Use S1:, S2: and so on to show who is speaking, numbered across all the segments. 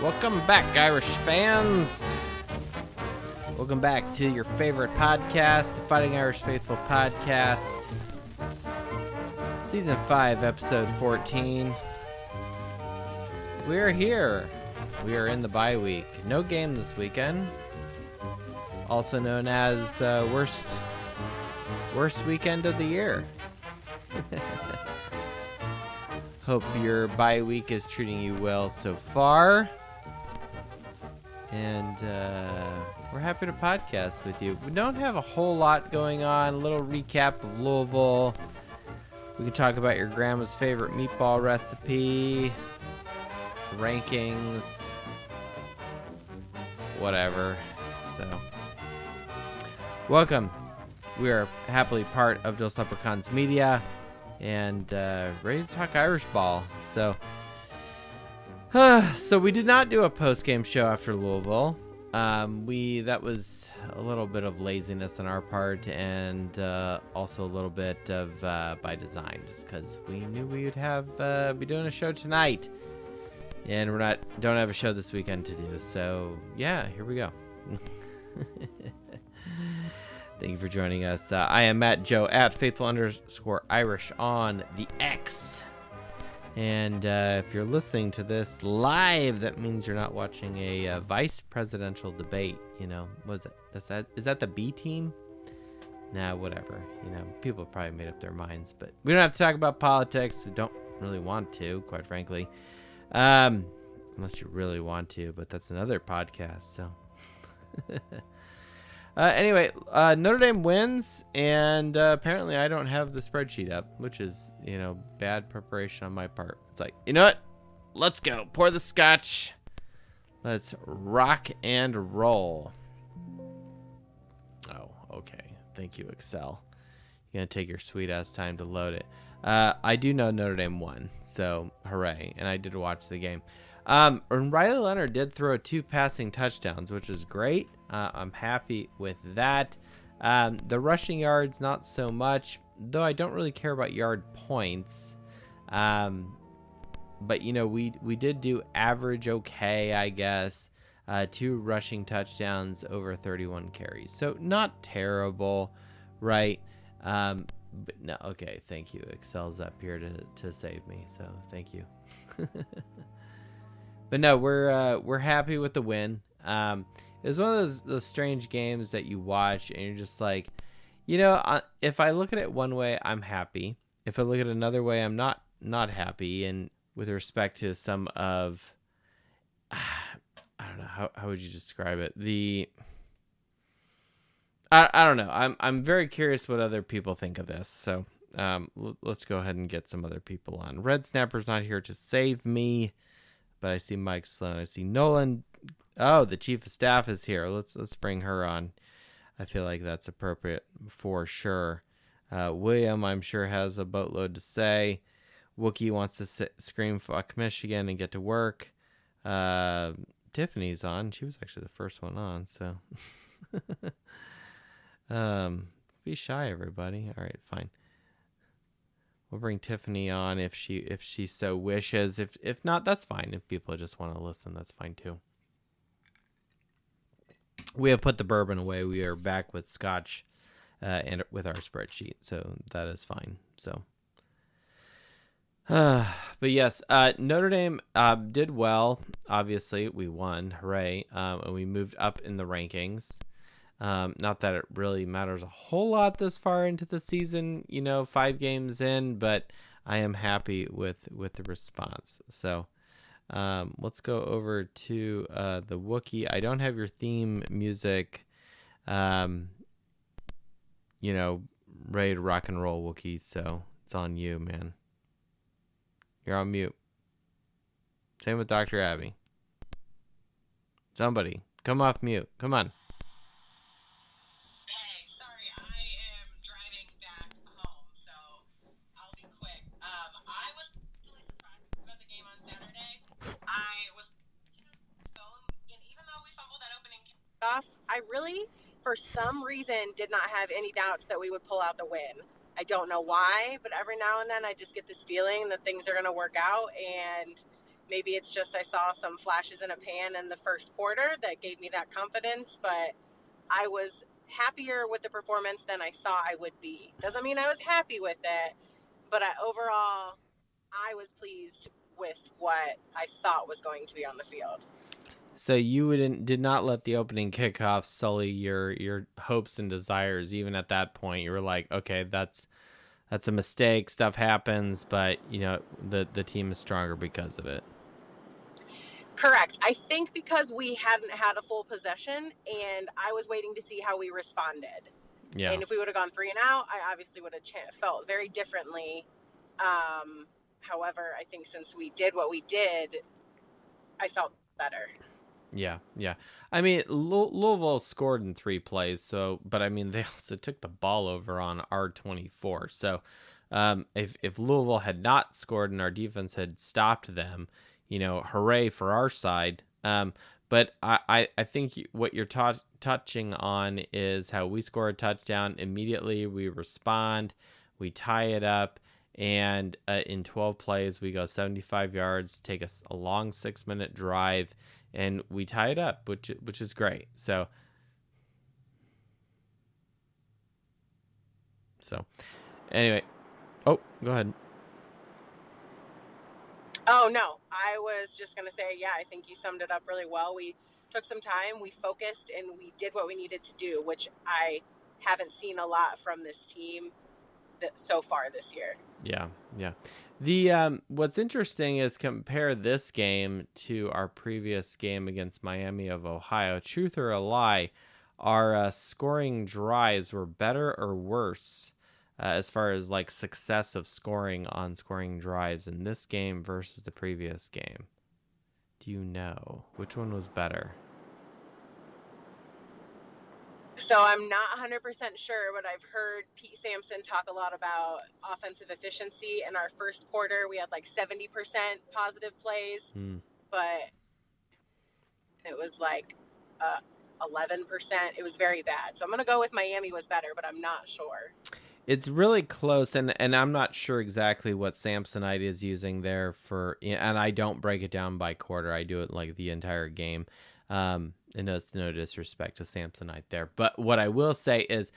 S1: Welcome back, Irish fans. Welcome back to your favorite podcast, the Fighting Irish Faithful podcast. Season 5, episode 14. We're here. We are in the bye week. No game this weekend. Also known as worst weekend of the year. Hope your bye week is treating you well so far. And we're happy to podcast with you. We don't have a whole lot going on. A little recap of Louisville. We can talk about your grandma's favorite meatball recipe, rankings, whatever. So, welcome. We are happily part of Dos Leprechauns Media and ready to talk Irish ball. So we did not do a post-game show after Louisville. That was a little bit of laziness on our part, and also a little bit of by design, just because we knew we would be doing a show tonight, and don't have a show this weekend to do. So yeah, here we go. Thank you for joining us. I am Matt Joe at faithful_Irish on the X. And if you're listening to this live, that means you're not watching a vice presidential debate. You know, what is it? Is that the B team? Nah, whatever. You know, people have probably made up their minds, but we don't have to talk about politics. We don't really want to, quite frankly, unless you really want to. But that's another podcast. So. Anyway, Notre Dame wins, and apparently I don't have the spreadsheet up, which is, bad preparation on my part. It's like, you know what? Let's go. Pour the scotch. Let's rock and roll. Oh, okay. Thank you, Excel. You're going to take your sweet-ass time to load it. I do know Notre Dame won, so hooray, and I did watch the game. And Riley Leonard did throw 2 passing touchdowns, which is great. I'm happy with that. The rushing yards, not so much, though I don't really care about yard points. But, we did do average okay, I guess. 2 rushing touchdowns over 31 carries. So not terrible, right? But no, okay, thank you. Excel's up here to save me, so thank you. But no, we're happy with the win. It was one of those strange games that you watch and you're just like, if I look at it one way, I'm happy. If I look at it another way, I'm not happy. And with respect to some of, I don't know, how would you describe it? I don't know. I'm very curious what other people think of this. So let's go ahead and get some other people on. Red Snapper's not here to save me. But I see Mike Sloan. I see Nolan. Oh, the chief of staff is here. Let's bring her on. I feel like that's appropriate for sure. William, I'm sure, has a boatload to say. Wookie wants to scream "fuck Michigan" and get to work. Tiffany's on. She was actually the first one on. So, be shy, everybody. All right, fine. We'll bring Tiffany on if she so wishes. If not, that's fine. If people just want to listen, that's fine too. We have put the bourbon away. We are back with scotch and with our spreadsheet, so that is fine. So, but yes, Notre Dame did well. Obviously, we won. Hooray! And we moved up in the rankings. Not that it really matters a whole lot this far into the season, 5 games in, but I am happy with the response. So let's go over to the Wookiee. I don't have your theme music, ready to rock and roll, Wookiee, so it's on you, man. You're on mute. Same with Dr. Abby. Somebody, come off mute. Come on.
S2: I really, for some reason, did not have any doubts that we would pull out the win. I don't know why, but every now and then I just get this feeling that things are going to work out. And maybe it's just I saw some flashes in a pan in the first quarter that gave me that confidence, but I was happier with the performance than I thought I would be. Doesn't mean I was happy with it, but overall, I was pleased with what I thought was going to be on the field.
S1: So you did not let the opening kickoff sully your hopes and desires. Even at that point, you were like, okay, that's a mistake. Stuff happens, but the team is stronger because of it.
S2: Correct. I think because we hadn't had a full possession, and I was waiting to see how we responded.
S1: Yeah.
S2: And if we would have gone 3 and out, I obviously would have felt very differently. However, I think since we did what we did, I felt better.
S1: Yeah. I mean, Louisville scored in 3 plays, but I mean, they also took the ball over on R24. So, if Louisville had not scored and our defense had stopped them, hooray for our side. But I think what you're touching on is how we score a touchdown immediately. We respond, we tie it up, and in 12 plays, we go 75 yards, take a long 6-minute drive, and we tie it up, which is great. So anyway, go ahead.
S2: Oh, no, I was just going to say, yeah, I think you summed it up really well. We took some time, we focused, and we did what we needed to do, which I haven't seen a lot from this team so far this year.
S1: Yeah. The what's interesting is compare this game to our previous game against Miami of Ohio. Truth or a lie, our scoring drives were better or worse as far as like success of scoring on scoring drives in this game versus the previous game. Do you know which one was better?
S2: So I'm not 100% sure, but I've heard Pete Sampson talk a lot about offensive efficiency. In our first quarter, we had like 70% positive plays, but it was like 11%. It was very bad. So I'm going to go with Miami was better, but I'm not sure.
S1: It's really close, and I'm not sure exactly what Samsonite is using there for, and I don't break it down by quarter. I do it like the entire game. And it's no disrespect to Samsonite there. But what I will say is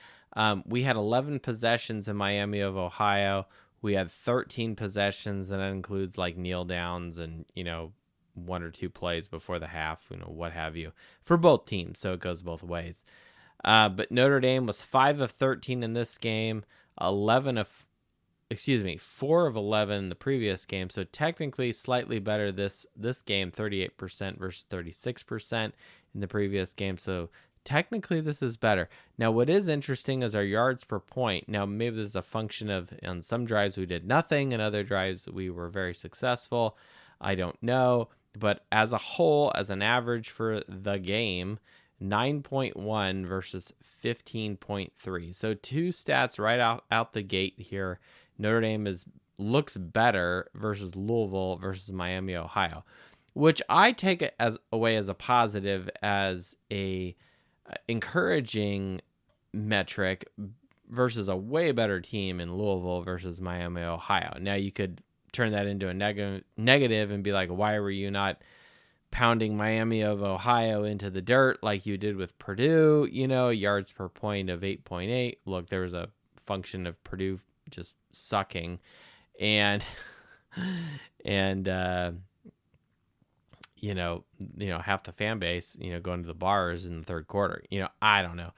S1: we had 11 possessions in Miami of Ohio. We had 13 possessions, and that includes like kneel downs and, 1 or 2 plays before the half, what have you, for both teams. So it goes both ways. But Notre Dame was 5 of 13 in this game, 4 of 11 in the previous game. So technically slightly better this game, 38% versus 36% in the previous game. So technically this is better. Now, what is interesting is our yards per point. Now, maybe this is a function of on some drives we did nothing, and other drives we were very successful. I don't know. But as a whole, as an average for the game, 9.1 versus 15.3. So 2 stats right out the gate here. Notre Dame looks better versus Louisville versus Miami, Ohio, which I take it away as a positive, as a encouraging metric versus a way better team in Louisville versus Miami, Ohio. Now you could turn that into a negative and be like, why were you not pounding Miami of Ohio into the dirt like you did with Purdue? Yards per point of 8.8. Look, there was a function of Purdue just sucking, and half the fan base, going to the bars in the third quarter. I don't know.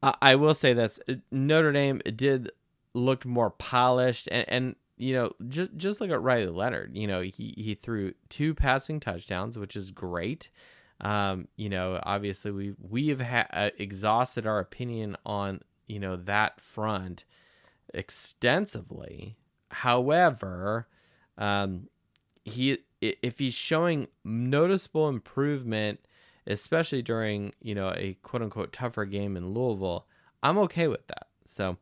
S1: I will say this: Notre Dame did look more polished, and just look at Riley Leonard. He threw 2 passing touchdowns, which is great. Obviously we've exhausted our opinion on that front extensively. However, if he's showing noticeable improvement, especially during a quote unquote tougher game in Louisville, I'm okay with that. So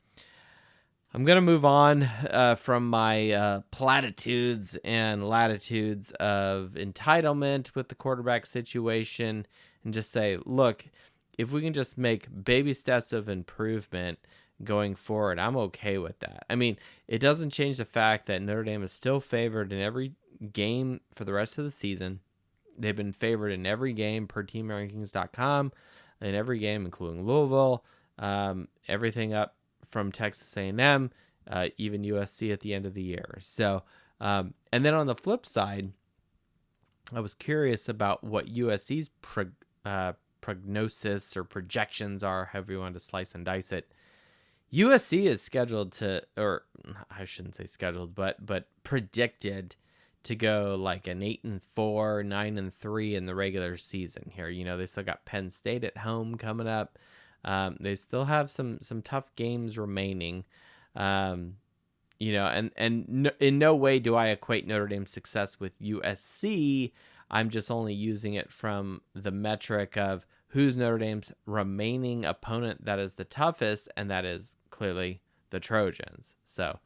S1: I'm going to move on from my platitudes and latitudes of entitlement with the quarterback situation and just say, look, if we can just make baby steps of improvement going forward, I'm okay with that. I mean, it doesn't change the fact that Notre Dame is still favored in every game for the rest of the season. They've been favored in every game per teamrankings.com, in every game, including Louisville, everything up from Texas A&M, even USC at the end of the year. So, and then on the flip side, I was curious about what USC's prognosis or projections are, however you want to slice and dice it. USC is scheduled to, or I shouldn't say scheduled, but predicted to go like an 8-4, 9-3 in the regular season here. You know, they still got Penn State at home coming up. They still have some tough games remaining. You know, and in no way do I equate Notre Dame's success with USC. I'm just only using it from the metric of who's Notre Dame's remaining opponent that is the toughest, and that is clearly the Trojans. So,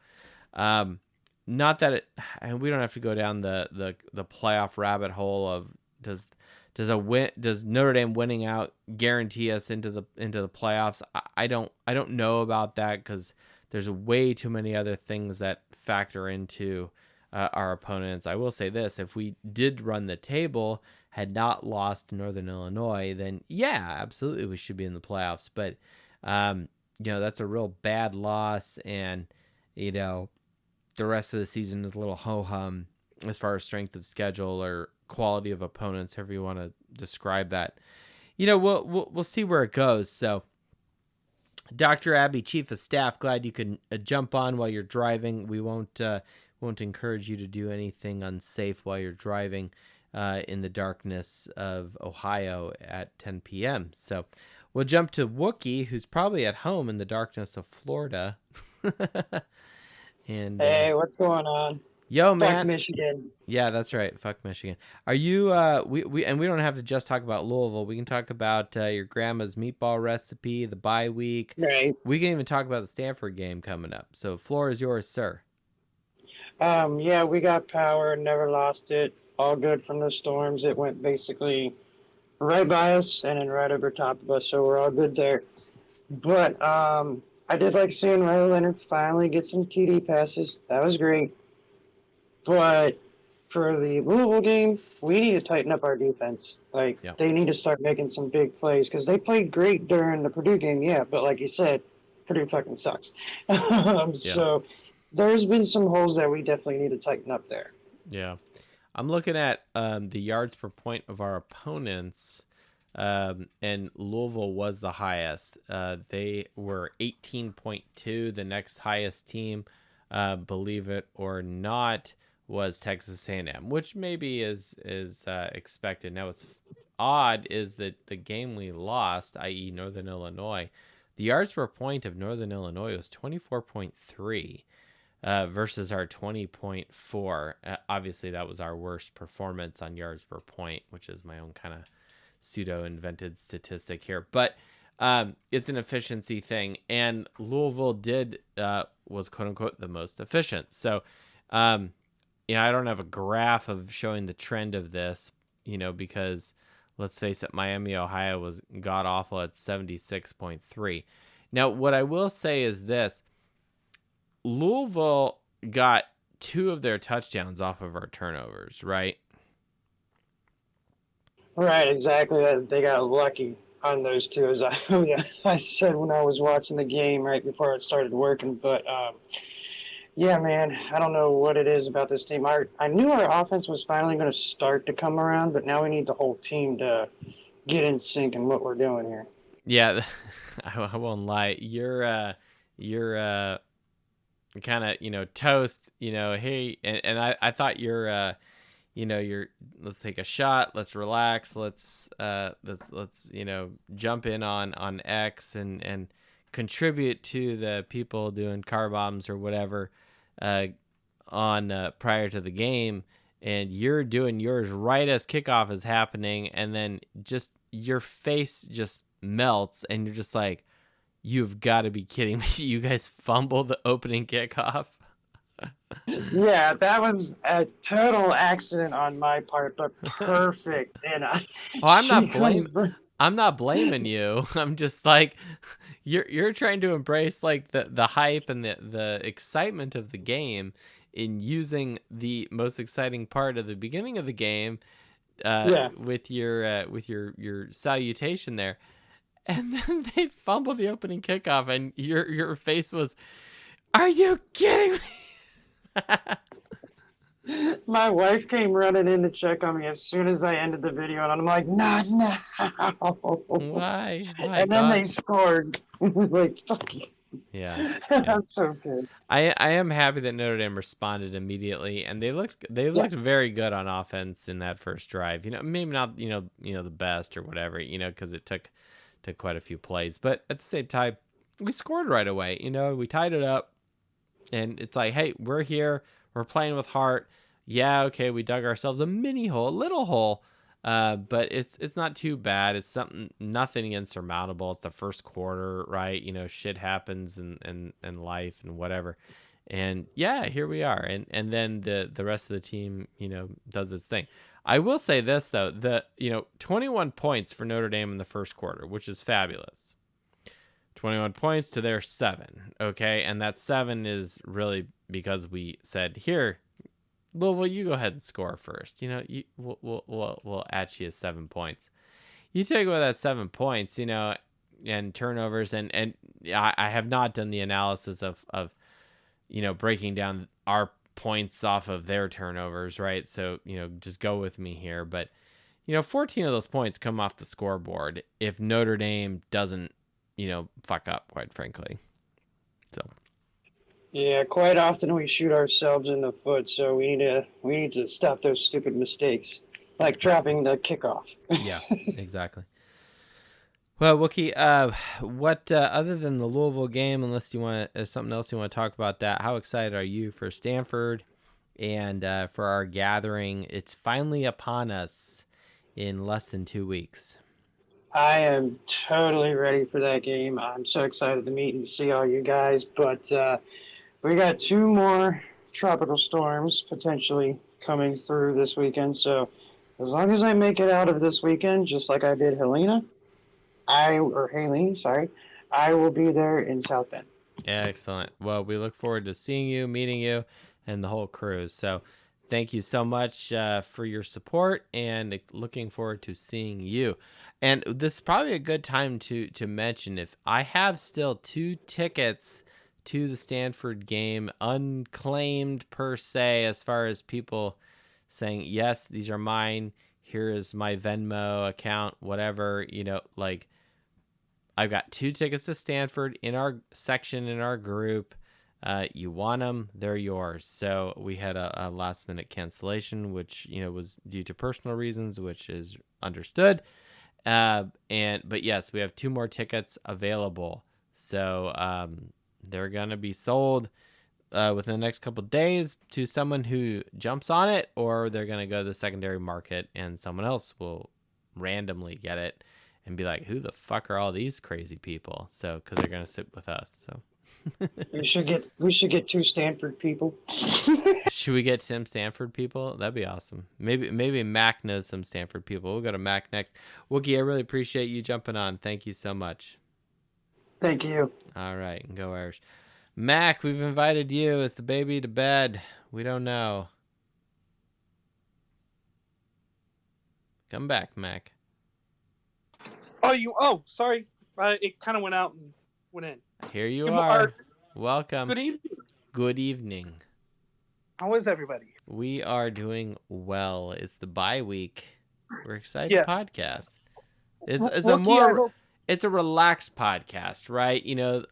S1: not that it, and we don't have to go down the playoff rabbit hole of does Notre Dame winning out guarantee us into the playoffs? I don't know about that, because there's way too many other things that factor into our opponents. I will say this: if we did run the table, had not lost to Northern Illinois, then yeah, absolutely we should be in the playoffs. But you know, that's a real bad loss, and you know, the rest of the season is a little ho-hum as far as strength of schedule or quality of opponents, however you want to describe that. You know, we'll see where it goes. So, Dr. Abby, Chief of Staff, glad you could jump on while you're driving. We won't encourage you to do anything unsafe while you're driving in the darkness of Ohio at 10 p.m. So we'll jump to Wookie, who's probably at home in the darkness of Florida. And
S3: hey, what's going on?
S1: Yo, man.
S3: Fuck Michigan.
S1: Yeah, that's right. Fuck Michigan. Are you we don't have to just talk about Louisville. We can talk about your grandma's meatball recipe, the bye week.
S3: Right.
S1: We can even talk about the Stanford game coming up. So floor is yours, sir.
S3: Yeah, we got power, never lost it. All good from the storms. It went basically right by us and then right over top of us, so we're all good there. But I did like seeing Riley Leonard finally get some TD passes. That was great. But for the Louisville game, we need to tighten up our defense. Like, They need to start making some big plays, because they played great during the Purdue game, yeah, but like you said, Purdue fucking sucks. So there's been some holes that we definitely need to tighten up there.
S1: Yeah. I'm looking at the yards per point of our opponents, and Louisville was the highest. They were 18.2. The next highest team, believe it or not, was Texas A&M, which maybe is expected. Now, what's odd is that the game we lost, i.e. Northern Illinois, the yards per point of Northern Illinois was 24.3 versus our 20.4. Obviously, that was our worst performance on yards per point, which is my own kind of pseudo-invented statistic here. But it's an efficiency thing, and Louisville was quote-unquote the most efficient. So, you know, I don't have a graph of showing the trend of this, you know, because let's face it, Miami, Ohio was god-awful at 76.3. Now, what I will say is this. Louisville got 2 of their touchdowns off of our turnovers, right?
S3: Right, exactly. They got lucky on those 2, as I said when I was watching the game right before it started working. But, yeah, man, I don't know what it is about this team. I knew our offense was finally going to start to come around, but now we need the whole team to get in sync in what we're doing here.
S1: Yeah, I won't lie. You're kind of, you know, toast, you know, hey, and I thought you're let's take a shot, let's relax, let's you know, jump in on X and contribute to the people doing car bombs or whatever on prior to the game, and you're doing yours right as kickoff is happening, and then just your face just melts, and you're just like, you've got to be kidding me. You guys fumbled the opening kickoff.
S3: Yeah, that was a total accident on my part, but perfect. And
S1: I'm not blaming you. I'm just like, you're trying to embrace like the hype and the excitement of the game, in using the most exciting part of the beginning of the game with your salutation there. And then they fumble the opening kickoff, and your face was, "Are you kidding me?"
S3: My wife came running in to check on me as soon as I ended the video, and I'm like, "Not now!"
S1: Why? My
S3: And then they scored. Like, fuck you.
S1: Yeah.
S3: That's so good.
S1: I am happy that Notre Dame responded immediately, and they looked very good on offense in that first drive. Maybe not the best or whatever, because it took quite a few plays, but at the same time, we scored right away. We tied it up, and it's like, hey, we're here, we're playing with heart. Yeah, okay, we dug ourselves a little hole, but it's not too bad. It's nothing insurmountable. It's the first quarter, right? Shit happens in life and whatever. And yeah, here we are. And then the rest of the team, does its thing. I will say this though, 21 points for Notre Dame in the first quarter, which is fabulous. 21 points to their 7. Okay. And that 7 is because we said, here, Louisville, you go ahead and score first. We'll at you 7 points. You take away that 7 points, and turnovers, and I have not done the analysis of breaking down our points off of their turnovers, right? So, just go with me here. But, 14 of those points come off the scoreboard if Notre Dame doesn't, fuck up, quite frankly. So.
S3: Yeah, quite often we shoot ourselves in the foot, so we need to stop those stupid mistakes, like dropping the kickoff.
S1: Yeah, exactly. Well, Wookie, what other than the Louisville game, unless you want something else you want to talk about that, how excited are you for Stanford and for our gathering? It's finally upon us in less than 2 weeks.
S3: I am totally ready for that game. I'm so excited to meet and see all you guys, but we got 2 more tropical storms potentially coming through this weekend, so as long as I make it out of this weekend, just like I did Haleen, I will be there in South Bend.
S1: Excellent. Well, we look forward to seeing you, meeting you, and the whole crew. So thank you so much for your support, and looking forward to seeing you. And this is probably a good time to mention, if I have still 2 tickets to the Stanford game, unclaimed per se, as far as people saying, yes, these are mine, here is my Venmo account, whatever, I've got 2 tickets to Stanford in our section, in our group. You want them, they're yours. So we had a last minute cancellation, which, was due to personal reasons, which is understood. But yes, we have 2 more tickets available. So they're going to be sold within the next couple of days to someone who jumps on it, or they're going to go to the secondary market and someone else will randomly get it and be like, who the fuck are all these crazy people? So, because they're going to sit with us. So
S3: we should get 2 Stanford people.
S1: Should we get some Stanford people? That'd be awesome. Maybe Mac knows some Stanford people. We'll go to Mac next. Wookie, I really appreciate you jumping on. Thank you so much.
S3: Thank you.
S1: All right, go Irish. Mac, we've invited you as the baby to bed. We don't know. Come back, Mac.
S4: Oh, sorry. It kind of went out and went in.
S1: Here you are. Welcome.
S4: Good evening.
S1: Good evening.
S4: How is everybody?
S1: We are doing well. It's the bye week. We're excited to podcast. It's a relaxed podcast, right?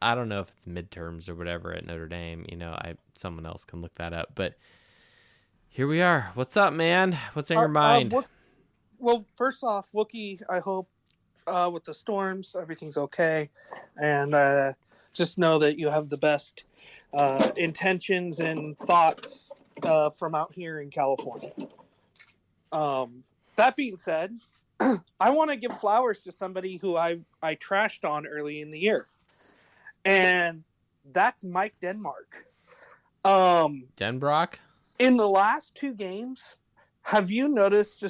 S1: I don't know if it's midterms or whatever at Notre Dame. Someone else can look that up. But here we are. What's up, man? What's on your mind?
S4: Well, first off, Wookie, I hope with the storms, everything's okay. And just know that you have the best intentions and thoughts from out here in California. That being said, I want to give flowers to somebody who I trashed on early in the year. And that's Mike Denmark.
S1: Denbrock?
S4: In the last 2 games, have you noticed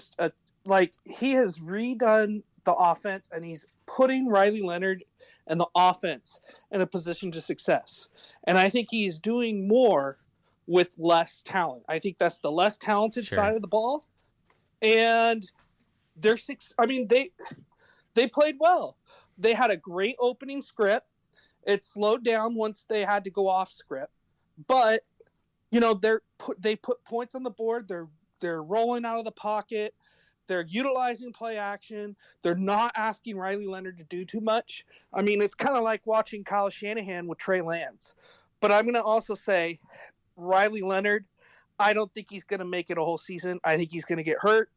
S4: he has redone the offense, and he's putting Riley Leonard and the offense in a position to success. And I think he's doing more with less talent. I think that's the less talented side of the ball. And they're they played well. They had a great opening script. It slowed down once they had to go off script. But, they put points on the board. They're rolling out of the pocket. They're utilizing play action. They're not asking Riley Leonard to do too much. I mean, it's kind of like watching Kyle Shanahan with Trey Lance. But I'm going to also say Riley Leonard, I don't think he's going to make it a whole season. I think he's going to get hurt.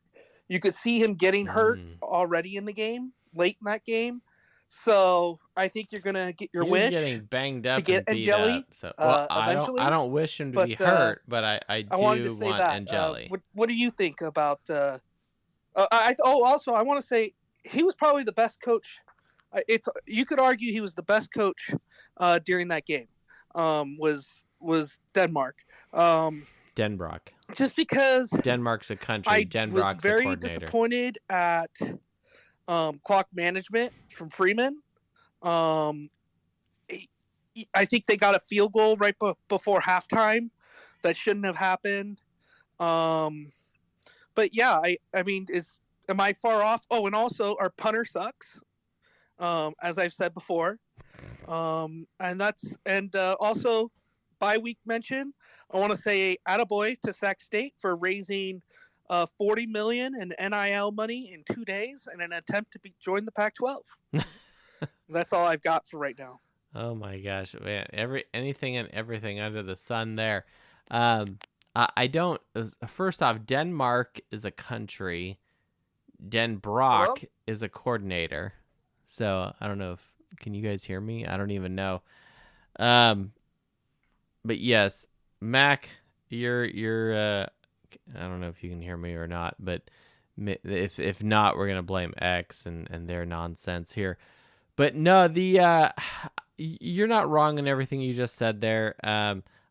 S4: You could see him getting hurt already in the game, late in that game. So I think you're going to get your wish.
S1: He's getting banged up
S4: to get
S1: and beat
S4: Angeli,
S1: up. So,
S4: eventually.
S1: I don't wish him to be hurt, but I do
S4: wanted to say
S1: want
S4: that.
S1: Angeli.
S4: What do you think about also I want to say he was probably the best coach. You could argue he was the best coach during that game. Was Denmark.
S1: Denbrock.
S4: Just because
S1: Denmark's a country.
S4: I
S1: Denbrock's
S4: was very
S1: a coordinator.
S4: disappointed at clock management from Freeman. I think they got a field goal right before halftime. That shouldn't have happened. But yeah, I mean, am I far off? Oh, and also our punter sucks, as I've said before. And also bye week mention. I want to say attaboy to Sac State for raising $40 million in NIL money in 2 days in an attempt to join the Pac-12. That's all I've got for right now.
S1: Oh my gosh, man! Anything and everything under the sun there. I don't. First off, Denmark is a country. Denbrock is a coordinator. So I don't know can you guys hear me? I don't even know. But yes, Mac, you're I don't know if you can hear me or not, but if not, we're gonna blame X and their nonsense here. But no, you're not wrong in everything you just said there.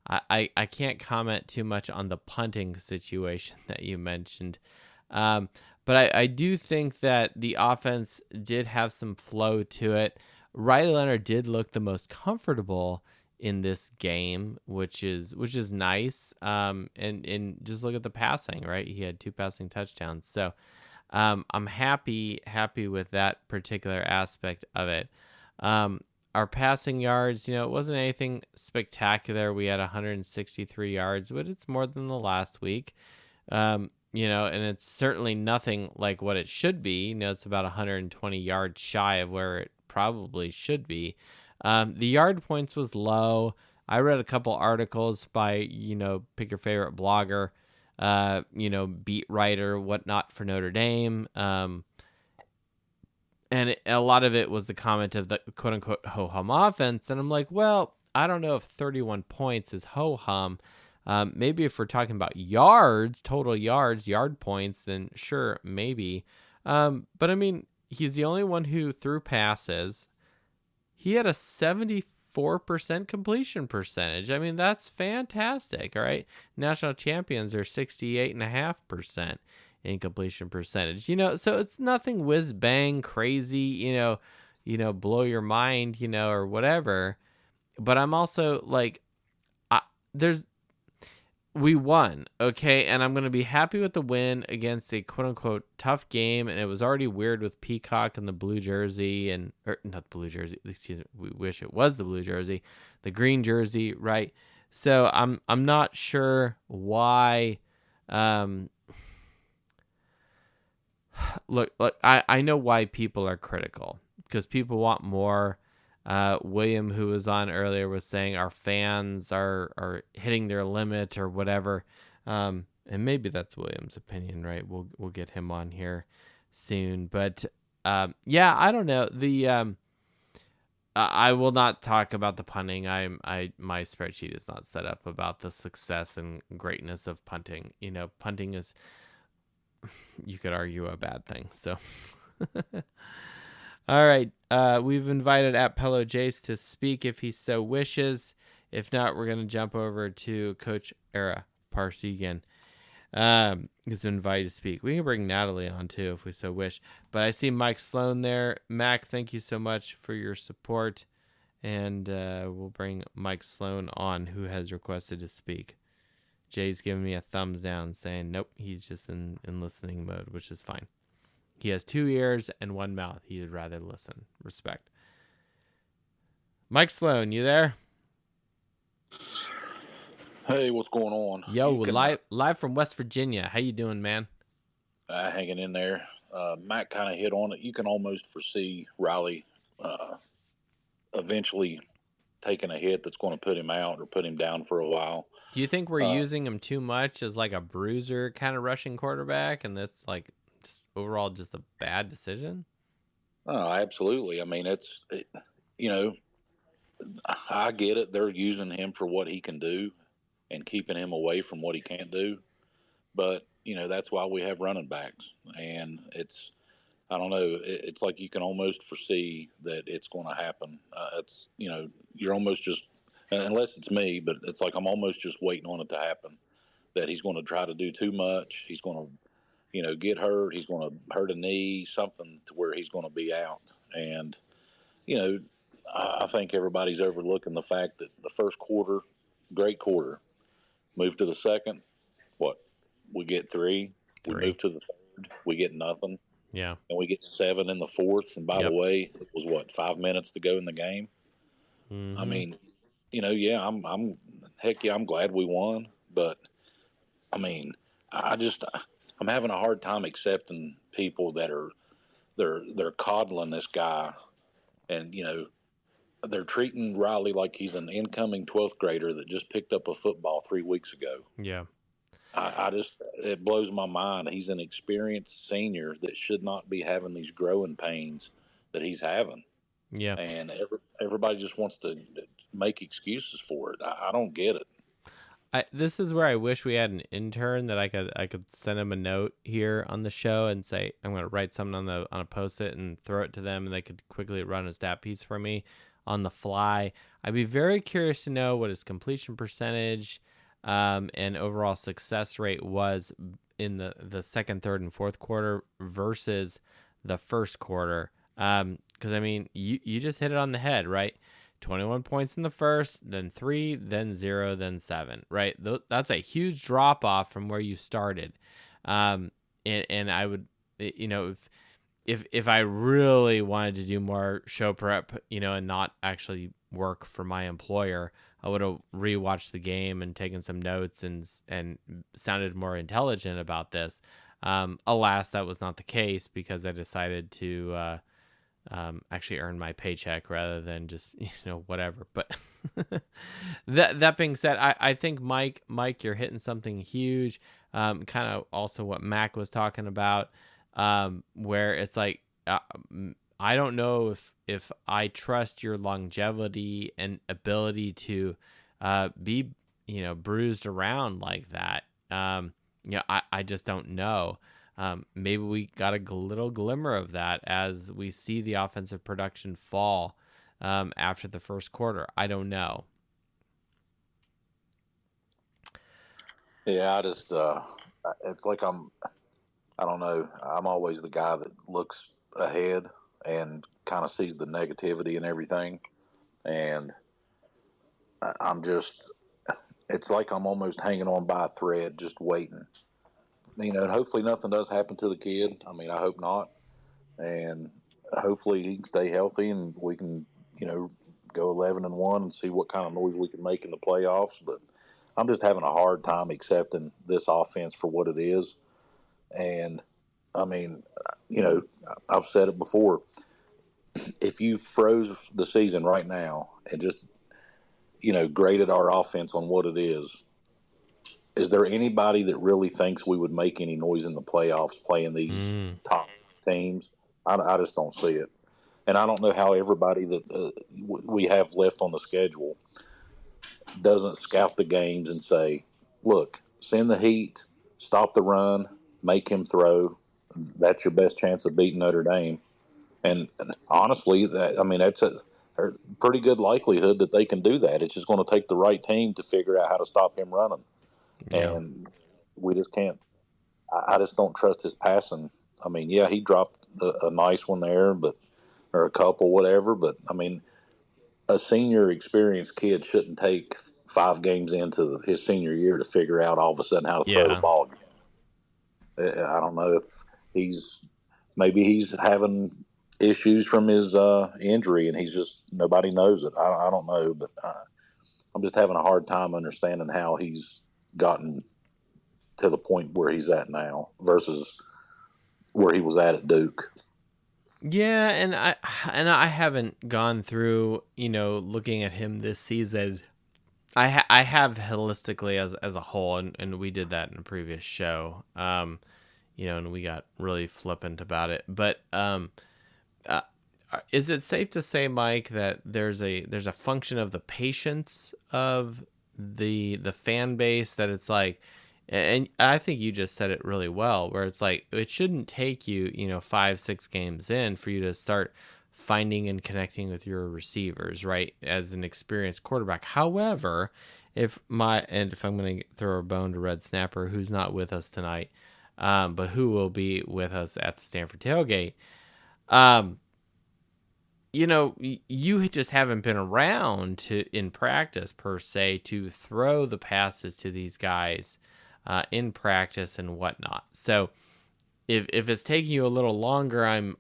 S1: I can't comment too much on the punting situation that you mentioned. But I do think that the offense did have some flow to it. Riley Leonard did look the most comfortable in this game, which is nice. And just look at the passing, right? He had 2 passing touchdowns. So I'm happy with that particular aspect of it. Our passing yards, it wasn't anything spectacular. We had 163 yards, but it's more than the last week. And it's certainly nothing like what it should be. it's about 120 yards shy of where it probably should be. The yard points was low. I read a couple articles by, pick your favorite blogger, beat writer, whatnot for Notre Dame. And a lot of it was the comment of the quote-unquote ho-hum offense. And I'm like, well, I don't know if 31 points is ho-hum. Maybe if we're talking about yards, total yards, yard points, then sure, maybe. But I mean, he's the only one who threw passes. He had a 74% completion percentage. I mean, that's fantastic, all right? National champions are 68.5% in completion percentage. So it's nothing whiz bang crazy, blow your mind, or whatever. But I'm also like, we won, okay? And I'm going to be happy with the win against a quote-unquote tough game. And it was already weird with Peacock and the blue jersey or not the blue jersey, excuse me, we wish it was the blue jersey, the green jersey, right? So I'm not sure why. Look, I know why people are critical, because people want more. William, who was on earlier, was saying our fans are hitting their limit or whatever. And maybe that's William's opinion, right? We'll get him on here soon. But yeah, I don't know. I will not talk about the punting. My spreadsheet is not set up about the success and greatness of punting. Punting is, you could argue, a bad thing. So all right. We've invited at Pello Jace to speak if he so wishes. If not, we're going to jump over to Coach Era Parsegian. He's been invited to speak. We can bring Natalie on too if we so wish. But I see Mike Sloan there. Mac, thank you so much for your support. And we'll bring Mike Sloan on, who has requested to speak. Jay's giving me a thumbs down saying, nope, he's just in listening mode, which is fine. He has 2 ears and 1 mouth. He would rather listen. Respect. Mike Sloan, you there?
S5: Hey, what's going on?
S1: Yo, live from West Virginia. How you doing, man?
S5: Hanging in there. Matt kind of hit on it. You can almost foresee Riley eventually taking a hit that's going to put him out or put him down for a while.
S1: Do you think we're using him too much as like a bruiser kind of rushing quarterback, and that's like just overall just a bad decision?
S5: Oh, absolutely. I mean, I get it. They're using him for what he can do and keeping him away from what he can't do. But, that's why we have running backs. And I don't know, it's like you can almost foresee that it's going to happen. You're almost just, unless it's me, but it's like I'm almost just waiting on it to happen, that he's going to try to do too much. He's going to, get hurt. He's going to hurt a knee, something to where he's going to be out. And, I think everybody's overlooking the fact that the first quarter, great quarter, moved to the second, we get 3. We move to the third, we get nothing.
S1: Yeah.
S5: And we get 7 in the fourth. And by the way, it was 5 minutes to go in the game.
S1: Mm-hmm.
S5: I mean, I'm glad we won, but I mean, I'm having a hard time accepting people that they're coddling this guy, and they're treating Riley like he's an incoming 12th grader that just picked up a football 3 weeks ago.
S1: Yeah.
S5: It blows my mind. He's an experienced senior that should not be having these growing pains that he's having.
S1: Yeah.
S5: And everybody just wants to make excuses for it. I don't get it.
S1: This is where I wish we had an intern that I could send him a note here on the show and say, I'm going to write something on a Post-it and throw it to them, and they could quickly run a stat piece for me on the fly. I'd be very curious to know what his completion percentage and overall success rate was in the second, third, and fourth quarter versus the first quarter. Because, I mean, you just hit it on the head, right? 21 points in the first, then 3, then 0, then 7, right? That's a huge drop-off from where you started. And I would, if I really wanted to do more show prep, and not actually work for my employer, I would have rewatched the game and taken some notes and sounded more intelligent about this. Alas, that was not the case because I decided to actually earn my paycheck rather than just whatever. But that being said, I think Mike, you're hitting something huge. Kind of also what Mac was talking about, where it's like I don't know if I trust your longevity and ability to be bruised around like that. I just don't know. Maybe we got a little glimmer of that as we see the offensive production fall after the first quarter. I don't know.
S5: Yeah, it's like I don't know. I'm always the guy that looks ahead and kind of sees the negativity and everything. And it's like I'm almost hanging on by a thread, just waiting. And hopefully nothing does happen to the kid. I mean, I hope not. And hopefully he can stay healthy and we can, go 11-1 and see what kind of noise we can make in the playoffs. But I'm just having a hard time accepting this offense for what it is. And I mean, I've said it before. If you froze the season right now and just, graded our offense on what it is there anybody that really thinks we would make any noise in the playoffs playing these top teams? I just don't see it. And I don't know how everybody that we have left on the schedule doesn't scout the games and say, look, send the heat, stop the run, make him throw. That's your best chance of beating Notre Dame. And honestly, that's a pretty good likelihood that they can do that. It's just going to take the right team to figure out how to stop him running. Yeah. And we just can't. I just don't trust his passing. I mean, yeah, he dropped a nice one there, or a couple, whatever. But I mean, a senior experienced kid shouldn't take 5 games into his senior year to figure out all of a sudden how to throw the ball again. I don't know if maybe he's having issues from his injury and nobody knows it. I don't know, but I'm just having a hard time understanding how he's gotten to the point where he's at now versus where he was at Duke.
S1: Yeah, and I haven't gone through, looking at him this season. I have holistically as a whole, and we did that in a previous show. And we got really flippant about it. But is it safe to say, Mike, that there's a function of the patience of the fan base, that it's like, and I think you just said it really well, where it's like it shouldn't take you 5-6 games in for you to start finding and connecting with your receivers, right, as an experienced quarterback. However, if I'm going to throw a bone to Red Snapper, who's not with us tonight, but who will be with us at the Stanford tailgate, you just haven't been around in practice per se to throw the passes to these guys in practice and whatnot. So if it's taking you a little longer, I'm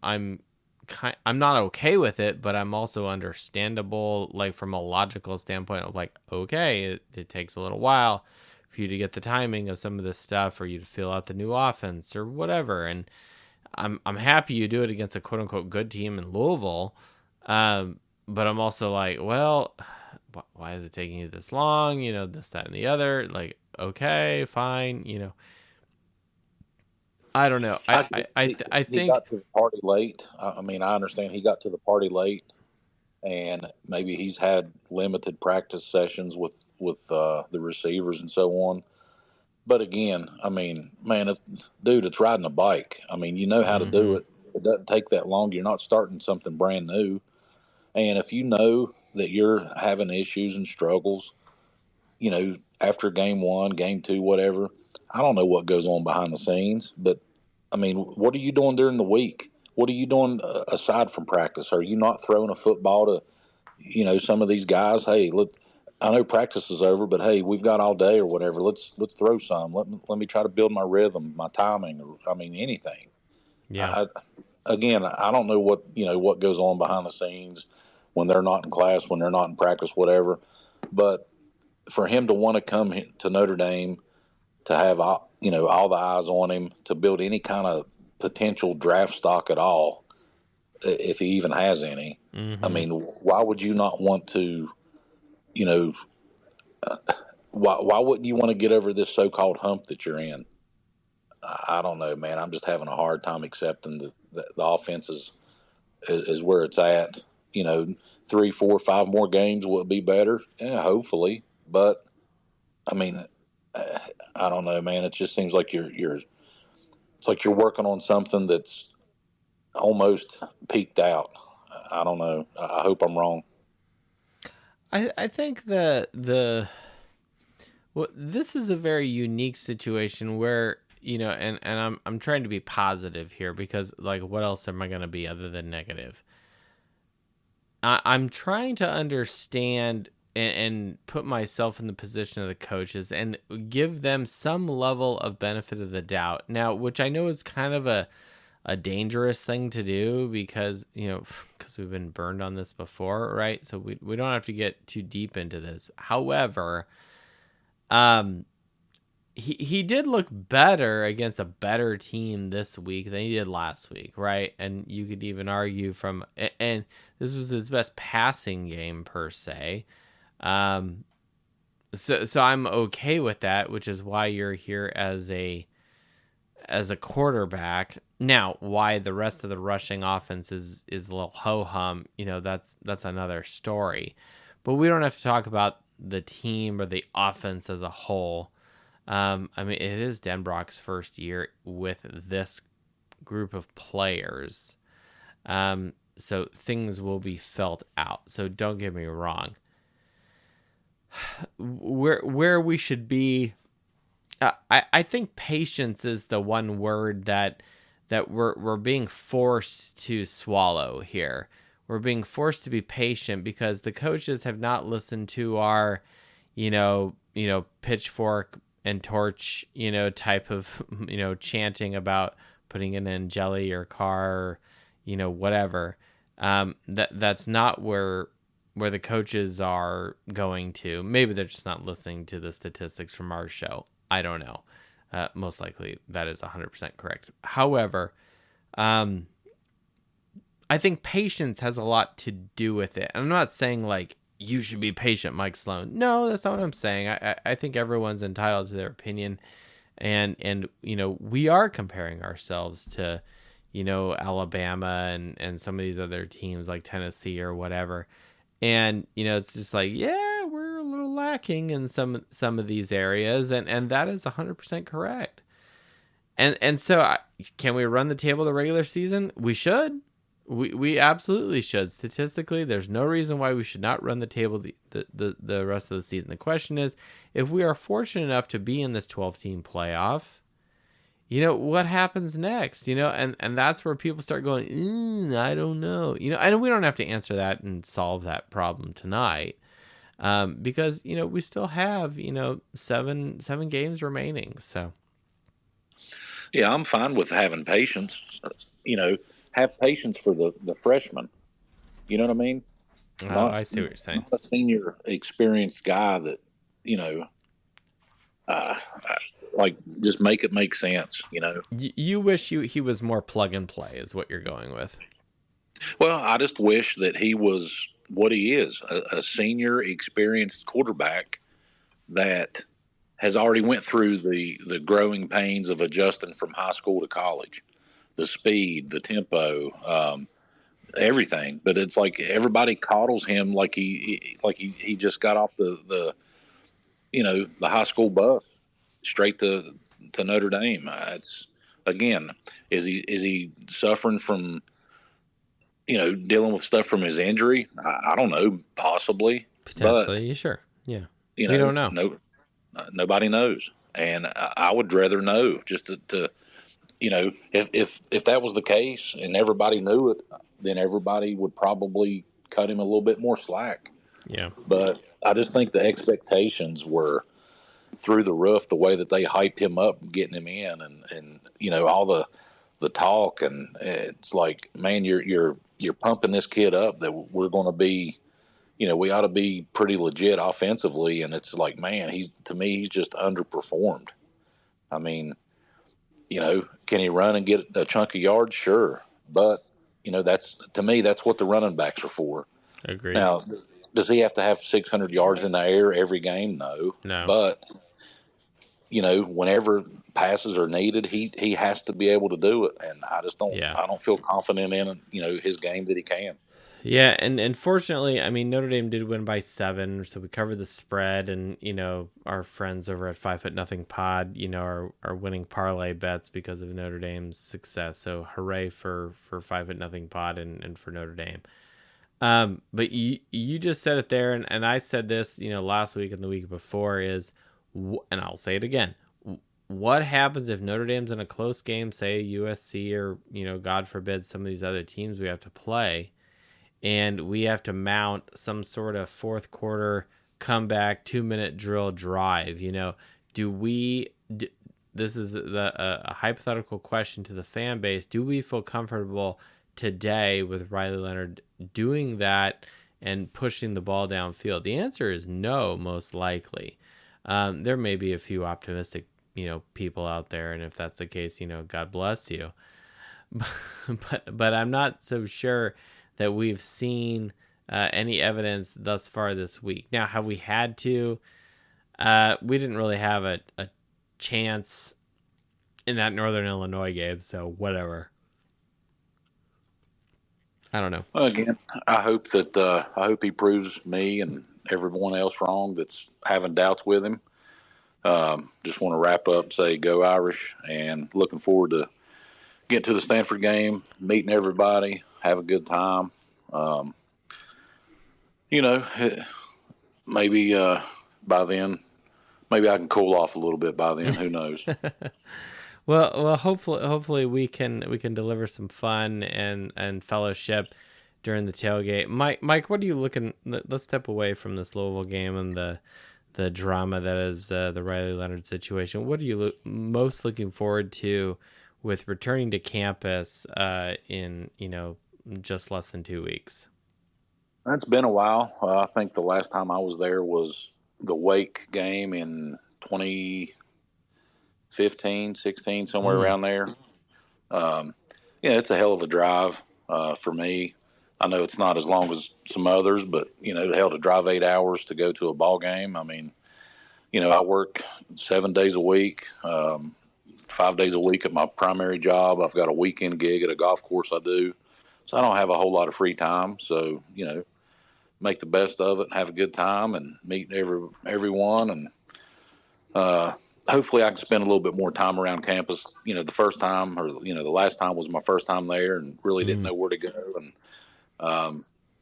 S1: not okay with it, but I'm also understandable, like from a logical standpoint of like, okay, it takes a little while for you to get the timing of some of this stuff, or you to fill out the new offense or whatever. And I'm happy you do it against a quote unquote good team in Louisville. But I'm also like, well, why is it taking you this long? This, that, and the other. Like, okay, fine. I don't know. I think
S5: he got to the party late. I mean, I understand he got to the party late, and maybe he's had limited practice sessions with the receivers and so on. But again, I mean, man, it's riding a bike. I mean, you know how to do it. It doesn't take that long. You're not starting something brand new. And if you know that you're having issues and struggles, after game 1, game 2, whatever, I don't know what goes on behind the scenes, but I mean, what are you doing during the week? What are you doing aside from practice? Are you not throwing a football to, some of these guys? Hey, I know practice is over, but hey, we've got all day or whatever. Let's throw some. Let me try to build my rhythm, my timing, or anything.
S1: Yeah.
S5: I don't know what goes on behind the scenes when they're not in class, when they're not in practice, whatever. But for him to want to come to Notre Dame, to have all the eyes on him, to build any kind of potential draft stock at all, if he even has any. I mean, why would you not want to? Why wouldn't you want to get over this so-called hump that you're in? I don't know, man. I'm just having a hard time accepting the offense is where it's at. 3, 4, 5 more games will be better. Yeah, hopefully. But I mean, I don't know, man. It just seems like it's like you're working on something that's almost peaked out. I don't know. I hope I'm wrong.
S1: I think this is a very unique situation where, and I'm trying to be positive here, because like, what else am I going to be other than negative? I'm trying to understand and put myself in the position of the coaches and give them some level of benefit of the doubt. Now, which I know is kind of a dangerous thing to do, because because we've been burned on this before, right? So we don't have to get too deep into this. However, he did look better against a better team this week than he did last week, right? And you could even argue and this was his best passing game per se. So I'm okay with that, which is why you're here as a quarterback. Now, why the rest of the rushing offense is a little ho-hum, that's another story. But we don't have to talk about the team or the offense as a whole. I mean, it is Denbrock's first year with this group of players. So things will be felt out. So don't get me wrong. Where we should be, I think patience is the one word that we're being forced to swallow here. We're being forced to be patient because the coaches have not listened to our, pitchfork and torch, type of, chanting about putting it in jelly or car, or, whatever. That's not where the coaches are going to. Maybe they're just not listening to the statistics from our show. I don't know. Most likely that is 100% correct. However, I think patience has a lot to do with it. I'm not saying like you should be patient, Mike Sloan. No, that's not what I'm saying. I think everyone's entitled to their opinion, and we are comparing ourselves to Alabama and some of these other teams like Tennessee or whatever. And, it's just like, yeah, we're a little lacking in some of these areas. And that is 100% correct. And so can we run the table the regular season? We should. We absolutely should. Statistically, there's no reason why we should not run the table the rest of the season. The question is, if we are fortunate enough to be in this 12-team playoff, what happens next? And that's where people start going, I don't know. And we don't have to answer that and solve that problem tonight, because we still have seven games remaining. So
S5: yeah, I'm fine with having patience. Have patience for the freshmen. You know what I mean?
S1: I see what you're saying.
S5: Not a senior, experienced guy that like just make it make sense.
S1: You wish he was more plug and play, is what you're going with.
S5: Well, I just wish that he was what he is, a senior, experienced quarterback that has already went through the growing pains of adjusting from high school to college, the speed, the tempo, everything. But it's like everybody coddles him like he just got off the high school bus straight to Notre Dame. It's again, is he suffering from dealing with stuff from his injury? I don't know, possibly,
S1: potentially, sure, yeah. We don't know.
S5: No, nobody knows, and I would rather know just to if that was the case and everybody knew it, then everybody would probably cut him a little bit more slack.
S1: Yeah,
S5: but I just think the expectations were through the roof, the way that they hyped him up, getting him in, and all the talk, and it's like, man, you're pumping this kid up that we're going to be, we ought to be pretty legit offensively, and it's like, man, he's just underperformed. I mean, can he run and get a chunk of yards? Sure, but that's what the running backs are for.
S1: Agreed.
S5: Now, does he have to have 600 yards in the air every game? No. But whenever passes are needed, he has to be able to do it, and I just don't. Yeah. I don't feel confident in his game that he can.
S1: Yeah, and fortunately, I mean, Notre Dame did win by 7, so we covered the spread, and our friends over at 5 Foot Nothing Pod, are winning parlay bets because of Notre Dame's success. So hooray for 5 Foot Nothing Pod and for Notre Dame. But you just said it there, and I said this, last week and the week before is, and I'll say it again. What happens if Notre Dame's in a close game, say USC or, God forbid, some of these other teams we have to play, and we have to mount some sort of fourth quarter comeback 2-minute drill drive? This is a hypothetical question to the fan base. Do we feel comfortable today with Riley Leonard doing that and pushing the ball downfield? The answer is no, most likely. There may be a few optimistic, people out there, and if that's the case, God bless you. But I'm not so sure that we've seen any evidence thus far this week. Now, have we had to? We didn't really have a chance in that Northern Illinois game, so whatever. I don't know.
S5: Well, again, I hope he proves me and everyone else wrong that's having doubts with him. Just want to wrap up and say go Irish, and looking forward to getting to the Stanford game, meeting everybody, have a good time. Maybe by then, maybe I can cool off a little bit by then. Who knows?
S1: Well, hopefully we can deliver some fun and fellowship during the tailgate. Mike, what are you looking? Let's step away from this Louisville game and the the drama that is the Riley Leonard situation. What are you most looking forward to with returning to campus in just less than 2 weeks?
S5: It's been a while. I think the last time I was there was the Wake game in 2015, 16, somewhere around there. It's a hell of a drive for me. I know it's not as long as some others, but hell, to drive 8 hours to go to a ball game. I mean, I work 7 days a week, 5 days a week at my primary job. I've got a weekend gig at a golf course I do, so I don't have a whole lot of free time. So make the best of it and have a good time and meet everyone, and hopefully I can spend a little bit more time around campus. The first time, or the last time was my first time there, and really didn't know where to go, and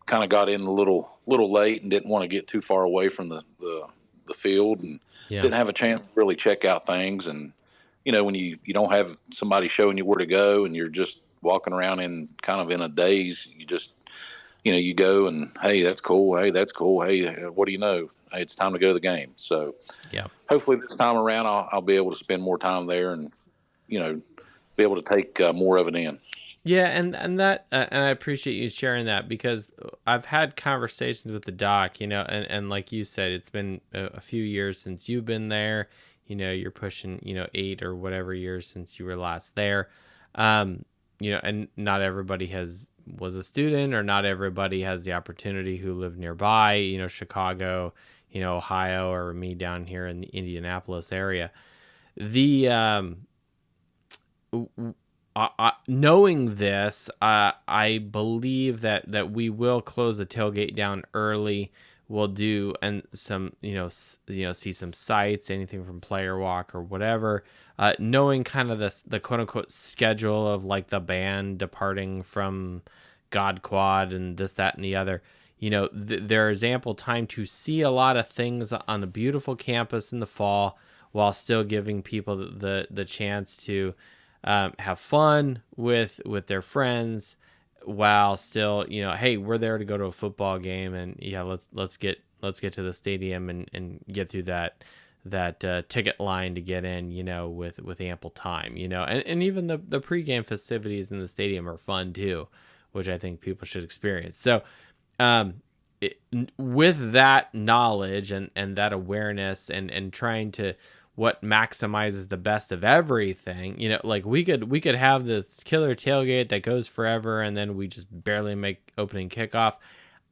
S5: kind of got in a little late and didn't want to get too far away from the field, and didn't have a chance to really check out things. And when you don't have somebody showing you where to go, and you're just walking around in kind of in a daze, you just you go and, hey, that's cool. Hey, that's cool. Hey, what do you know? Hey, it's time to go to the game. So hopefully this time around I'll be able to spend more time there and be able to take more of it in.
S1: Yeah, and that and I appreciate you sharing that, because I've had conversations with the doc, and like you said, it's been a few years since you've been there. You're pushing 8 or whatever years since you were last there. And not everybody was a student, or not everybody has the opportunity who live nearby. Chicago, Ohio, or me down here in the Indianapolis area. Knowing this, I believe that we will close the tailgate down early. We'll do and some see some sites, anything from Player Walk or whatever. Knowing kind of the quote unquote schedule of like the band departing from God Quad and this, that, and the other. There is ample time to see a lot of things on a beautiful campus in the fall, while still giving people the chance to have fun with their friends, while still hey, we're there to go to a football game, and let's get to the stadium and get through that ticket line to get in, with ample time, and even the pregame festivities in the stadium are fun too, which I think people should experience. So with that knowledge and that awareness, and trying to what maximizes the best of everything, like we could have this killer tailgate that goes forever, and then we just barely make opening kickoff.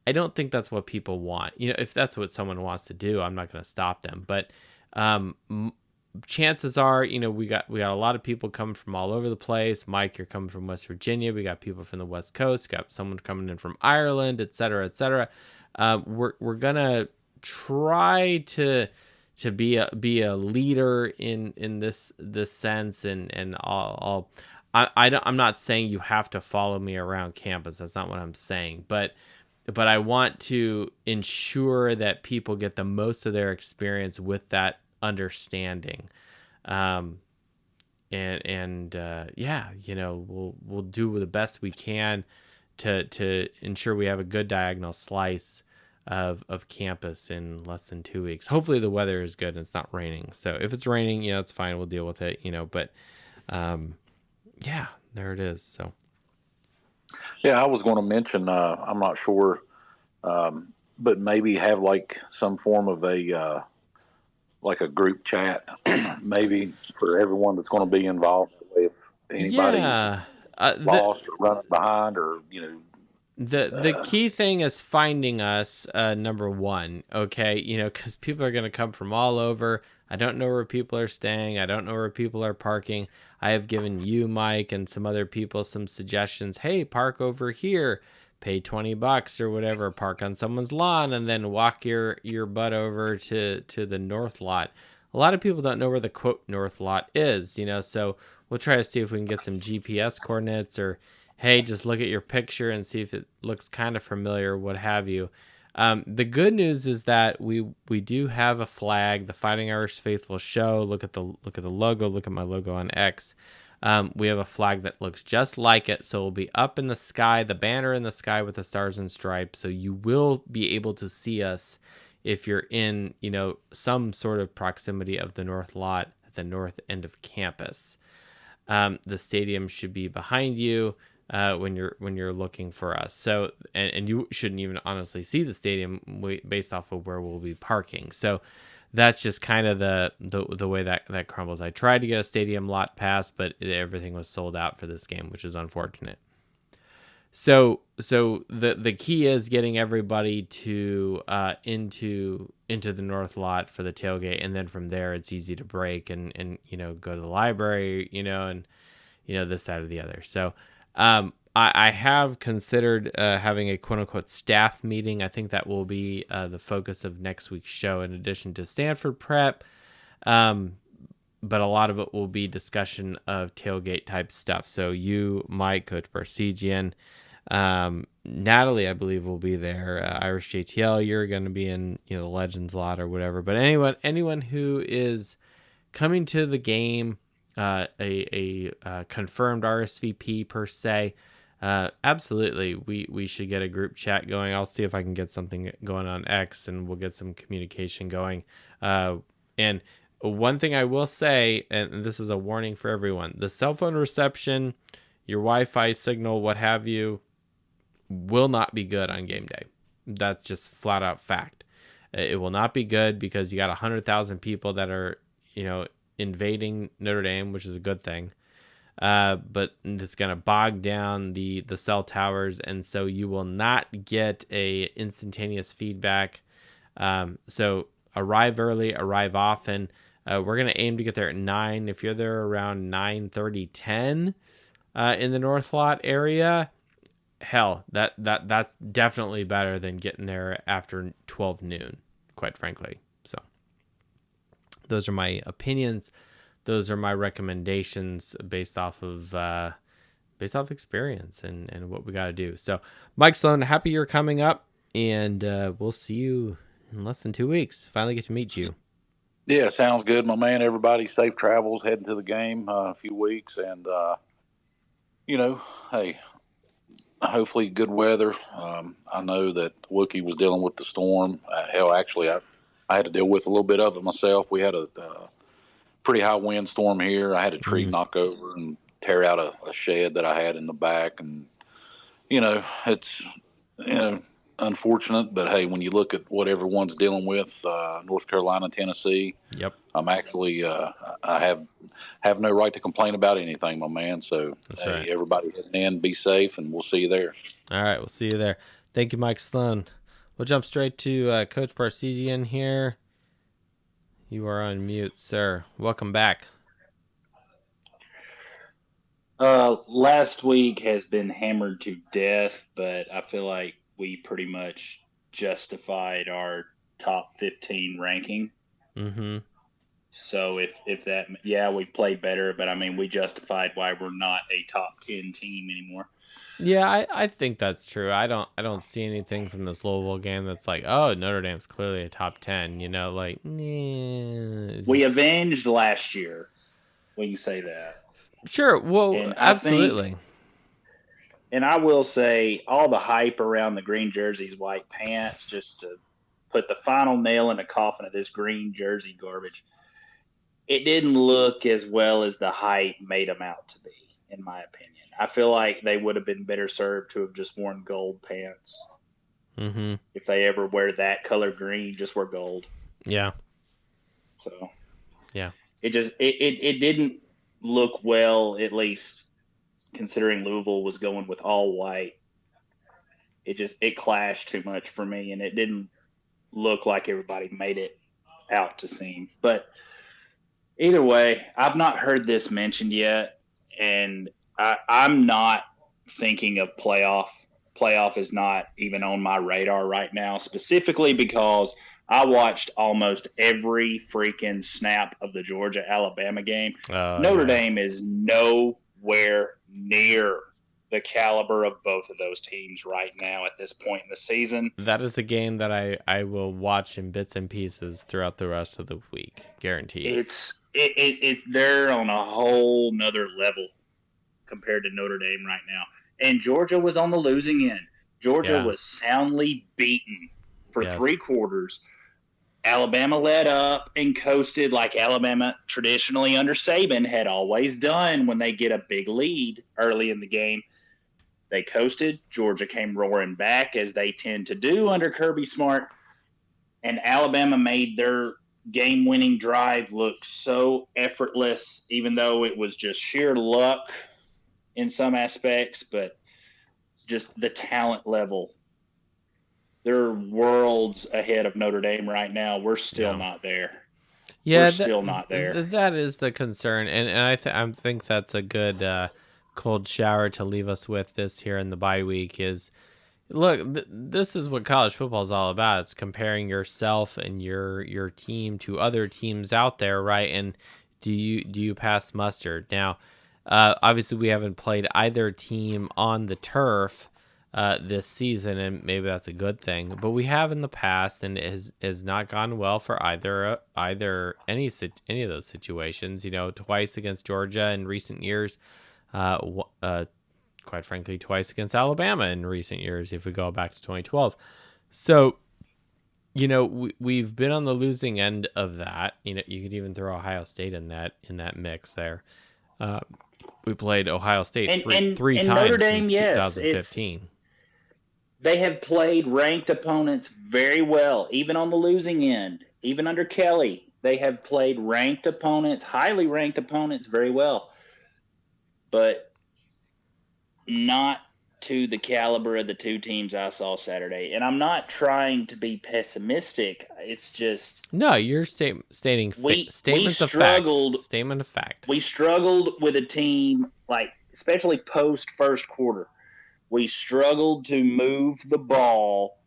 S1: I don't think that's what people want. If that's what someone wants to do, I'm not going to stop them. But chances are, we got a lot of people coming from all over the place. Mike, you're coming from West Virginia. We got people from the West Coast. Got someone coming in from Ireland, et cetera, et cetera. We're gonna try to be a leader in this sense, and I'm not saying you have to follow me around campus. That's not what I'm saying. But I want to ensure that people get the most of their experience with that understanding. We'll do the best we can to ensure we have a good diagonal slice of campus in less than 2 weeks. Hopefully the weather is good and it's not raining. So if it's raining, it's fine. We'll deal with it, but there it is. So
S5: I was going to mention, I'm not sure, but maybe have like some form of a like a group chat, maybe for everyone that's going to be involved. If anybody's lost or running behind, or
S1: the key thing is finding us, number one, okay, because people are going to come from all over. I don't know where people are staying. I don't know where people are parking. I have given you, Mike, and some other people some suggestions. Hey, park over here, pay $20 or whatever, park on someone's lawn, and then walk your butt over to the north lot. A lot of people don't know where the quote north lot is, so we'll try to see if we can get some GPS coordinates, or hey, just look at your picture and see if it looks kind of familiar, what have you. The good news is that we do have a flag, the Fighting Irish Faithful Show. Look at the logo. Look at my logo on X. We have a flag that looks just like it, so it'll be up in the sky, the banner in the sky with the stars and stripes. So you will be able to see us if you're in, some sort of proximity of the north lot at the north end of campus. The stadium should be behind you when you're looking for us. So, and you shouldn't even honestly see the stadium based off of where we'll be parking. So that's just kind of the way that crumbles. I tried to get a stadium lot pass, but everything was sold out for this game, which is unfortunate. So the key is getting everybody to into the north lot for the tailgate, and then from there it's easy to break and go to the library, and this, that, or the other. So I have considered having a quote unquote staff meeting. I think that will be the focus of next week's show, in addition to Stanford prep. But a lot of it will be discussion of tailgate type stuff. So you, Mike, Coach Barsegian, Natalie, I believe, will be there. Irish JTL, you're going to be in the Legends lot or whatever. But anyone who is coming to the game, a confirmed RSVP per se, absolutely, we should get a group chat going. I'll see if I can get something going on X, and we'll get some communication going. And one thing I will say, and this is a warning for everyone, the cell phone reception, your Wi-Fi signal, what have you, will not be good on game day. That's just flat out fact. It will not be good because you got 100,000 people that are, invading Notre Dame, which is a good thing. But it's going to bog down the cell towers, and so you will not get a instantaneous feedback. So arrive early, arrive often. We're going to aim to get there at 9. If you're there around 9:30, 10 in the North Lot area, hell, that's definitely better than getting there after 12 noon, quite frankly. So those are my opinions. Those are my recommendations based off of experience and what we got to do. So, Mike Sloan, happy you're coming up, and we'll see you in less than 2 weeks. Finally get to meet you.
S5: Yeah, sounds good, my man. Everybody, safe travels heading to the game a few weeks, and hey, hopefully good weather. I know that Wookie was dealing with the storm. Hell, actually, I had to deal with a little bit of it myself. We had a pretty high wind storm here. I had a tree knock over and tear out a shed that I had in the back, and it's unfortunate, but hey, when you look at what everyone's dealing with, North Carolina, Tennessee,
S1: yep,
S5: I'm actually I have no right to complain about anything, my man. So hey,
S1: right.
S5: Everybody heading in, be safe, and we'll see you there.
S1: All right, we'll see you there. Thank you, Mike Sloan. We'll jump straight to Coach Barsegian here. You are on mute, sir. Welcome back.
S6: Last week has been hammered to death, but I feel like we pretty much justified our top 15 ranking.
S1: Mm-hmm.
S6: So if that, we played better, but I mean, we justified why we're not a top 10 team anymore.
S1: Yeah, I think that's true. I don't see anything from this Louisville game that's like, oh, Notre Dame's clearly a top 10.
S6: We avenged last year. We can say that.
S1: Sure. Well, absolutely.
S6: And I will say, all the hype around the green jerseys, white pants, just to put the final nail in the coffin of this green jersey garbage, it didn't look as well as the hype made them out to be, in my opinion. I feel like they would have been better served to have just worn gold pants.
S1: Mm-hmm.
S6: If they ever wear that color green, just wear gold.
S1: Yeah.
S6: So.
S1: Yeah.
S6: It didn't look well, at least considering Louisville was going with all white. It clashed too much for me, and it didn't look like everybody made it out to seem. But either way, I've not heard this mentioned yet, and I'm not thinking of playoff. Playoff is not even on my radar right now, specifically because I watched almost every freaking snap of the Georgia-Alabama game. Notre Dame is nowhere near the caliber of both of those teams right now at this point in the season.
S1: That is a game that I will watch in bits and pieces throughout the rest of the week, guaranteed.
S6: They're on a whole nother level compared to Notre Dame right now. And Georgia was on the losing end. Georgia was soundly beaten for 3 quarters Alabama led up and coasted like Alabama traditionally under Saban had always done when they get a big lead early in the game. They coasted. Georgia came roaring back, as they tend to do under Kirby Smart. And Alabama made their game-winning drive look so effortless, even though it was just sheer luck in some aspects, but just the talent level. They're worlds ahead of Notre Dame right now. We're still not there.
S1: Yeah,
S6: we're still not there.
S1: That is the concern, and I think that's a good cold shower to leave us with this here in the bye week. Is look, this is what college football is all about. It's comparing yourself and your team to other teams out there, right? And do you pass muster? Now, obviously, we haven't played either team on the turf this season, and maybe that's a good thing. But we have in the past, and it has not gone well for either any of those situations. You know, twice against Georgia in recent years, quite frankly, twice against Alabama in recent years. If we go back to 2012, so you know we've been on the losing end of that. You know, you could even throw Ohio State in that mix there. We played Ohio State three times Notre Dame, since 2015.
S6: They have played ranked opponents very well, even on the losing end. Even under Kelly, they have played ranked opponents, highly ranked opponents, very well. But not to the caliber of the two teams I saw Saturday. And I'm not trying to be pessimistic. It's just...
S1: No, you're stating statements of fact. Statement of fact.
S6: We struggled with a team, like, especially post-first quarter. We struggled to move the ball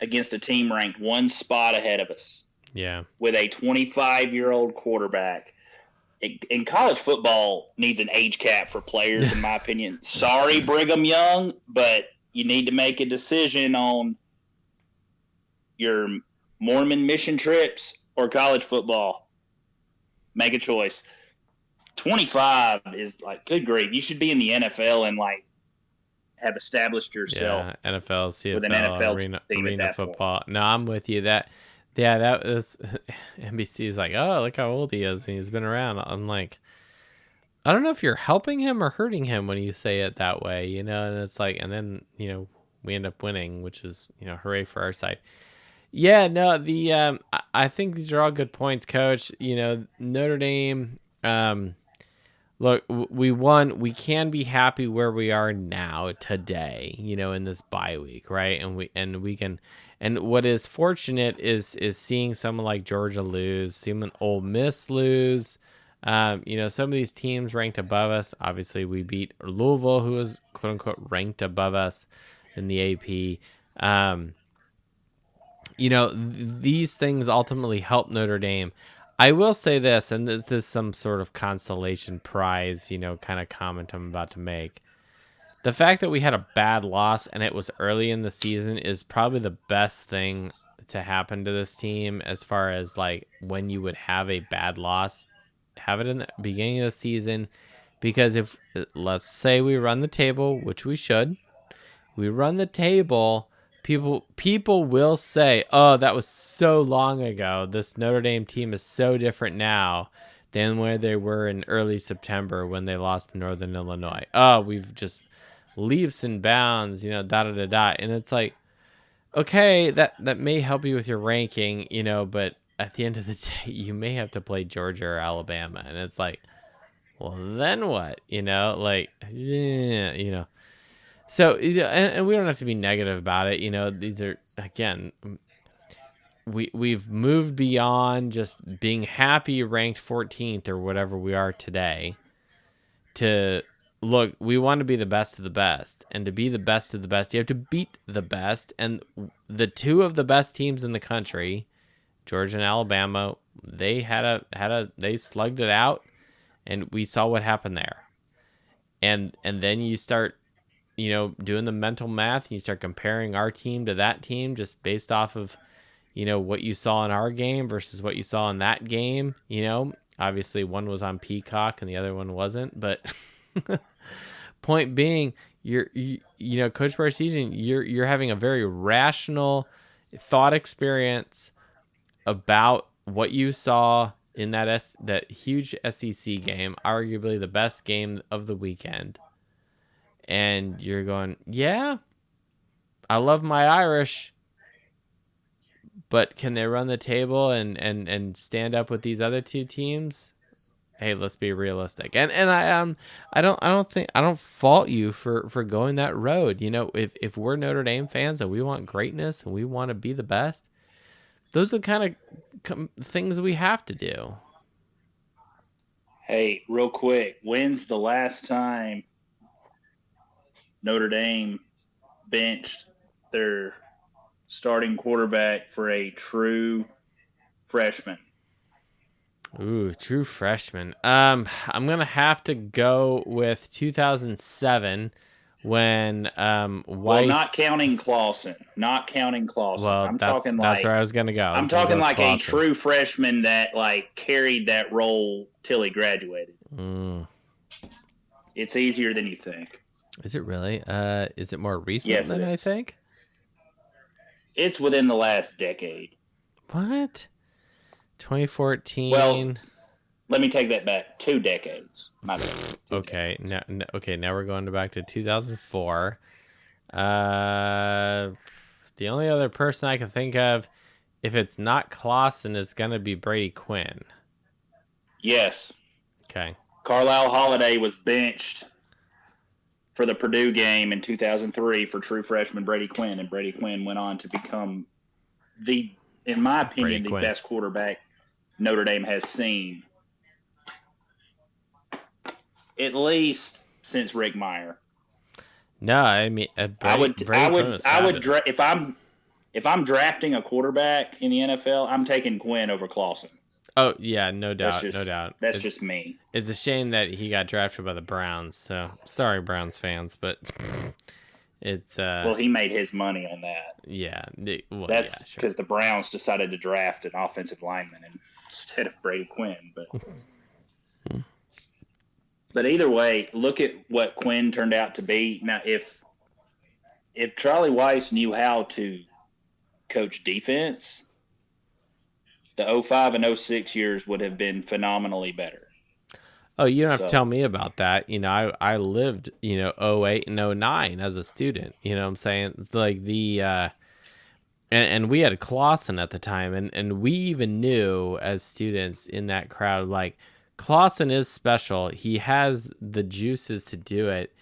S6: against a team ranked one spot ahead of us.
S1: Yeah.
S6: With a 25-year-old quarterback. And college football needs an age cap for players, in my opinion. Sorry, Brigham Young, but you need to make a decision on your Mormon mission trips or college football. Make a choice. 25 is like, good grief. You should be in the NFL and, like, have established yourself.
S1: Yeah, NFL, CFL,
S6: with an NFL
S1: arena football. No, I'm with you. That was NBC is like, oh, look how old he is, and he's been around. I'm like, I don't know if you're helping him or hurting him when you say it that way, you know. And it's like, and then we end up winning, which is hooray for our side. Yeah, no, I think these are all good points, Coach. Notre Dame. Look, we won. We can be happy where we are now today, in this bye week, right? And we can. And what is fortunate is seeing someone like Georgia lose, seeing Ole Miss lose. Some of these teams ranked above us. Obviously, we beat Louisville, who was quote unquote ranked above us in the AP. These things ultimately help Notre Dame. I will say this, and this is some sort of consolation prize, kind of comment I'm about to make. The fact that we had a bad loss and it was early in the season is probably the best thing to happen to this team as far as like when you would have a bad loss. Have it in the beginning of the season, because if, let's say we run the table, which we should, we run the table, people will say, oh, that was so long ago. This Notre Dame team is so different now than where they were in early September when they lost to Northern Illinois. Oh, we've just leaps and bounds, da-da-da-da. And it's like, okay, that may help you with your ranking, but at the end of the day, you may have to play Georgia or Alabama. And it's like, well, then what? So, and we don't have to be negative about it. These are, again, we've moved beyond just being happy ranked 14th or whatever we are today to, look, we want to be the best of the best. And to be the best of the best, you have to beat the best. And the two of the best teams in the country, Georgia and Alabama, they they slugged it out, and we saw what happened there. And then you start doing the mental math, and you start comparing our team to that team just based off of, what you saw in our game versus what you saw in that game. Obviously one was on Peacock and the other one wasn't, but point being, Coach Barsegian, you're having a very rational thought experience about what you saw in that huge SEC game, arguably the best game of the weekend, and you're going, yeah, I love my Irish, but can they run the table and stand up with these other two teams? Hey, let's be realistic. And I don't fault you for going that road. You know, if we're Notre Dame fans and we want greatness and we want to be the best, those are the kind of things we have to do.
S6: Hey, real quick, when's the last time Notre Dame benched their starting quarterback for a true freshman?
S1: Ooh, true freshman. I'm gonna have to go with 2007 when Weiss.
S6: Well, not counting Clausen.
S1: Well,
S6: I'm
S1: that's
S6: talking
S1: where I was gonna go.
S6: I'm talking like a true freshman that like carried that role till he graduated. It's easier than you think.
S1: Is it really? Is it more recent
S6: Yes,
S1: than I think?
S6: It's within the last decade.
S1: What? 2014.
S6: Well, let me take that back. 2 decades. My bad.
S1: Okay. Now we're going back to 2004. The only other person I can think of, if it's not Clausen, is gonna be Brady Quinn.
S6: Yes.
S1: Okay.
S6: Carlisle Holiday was benched for the Purdue game in 2003 for true freshman Brady Quinn, and Brady Quinn went on to become in my opinion, the best quarterback Notre Dame has seen, at least since Rick Meyer.
S1: No, I mean,
S6: if I'm drafting a quarterback in the NFL, I'm taking Quinn over Clausen.
S1: Oh yeah, no doubt.
S6: That's just me.
S1: It's a shame that he got drafted by the Browns. So sorry, Browns fans, but it's
S6: well, he made his money on that.
S1: Yeah,
S6: that's because the Browns decided to draft an offensive lineman instead of Brady Quinn. But either way, look at what Quinn turned out to be. Now, if Charlie Weiss knew how to coach defense, the 05 and 06 years would have been phenomenally better.
S1: Oh, you don't have to tell me about that. You know, I lived, 08 and 09 as a student. You know what I'm saying? It's like and we had Clausen at the time, and we even knew as students in that crowd, like, Clausen is special. He has the juices to do it,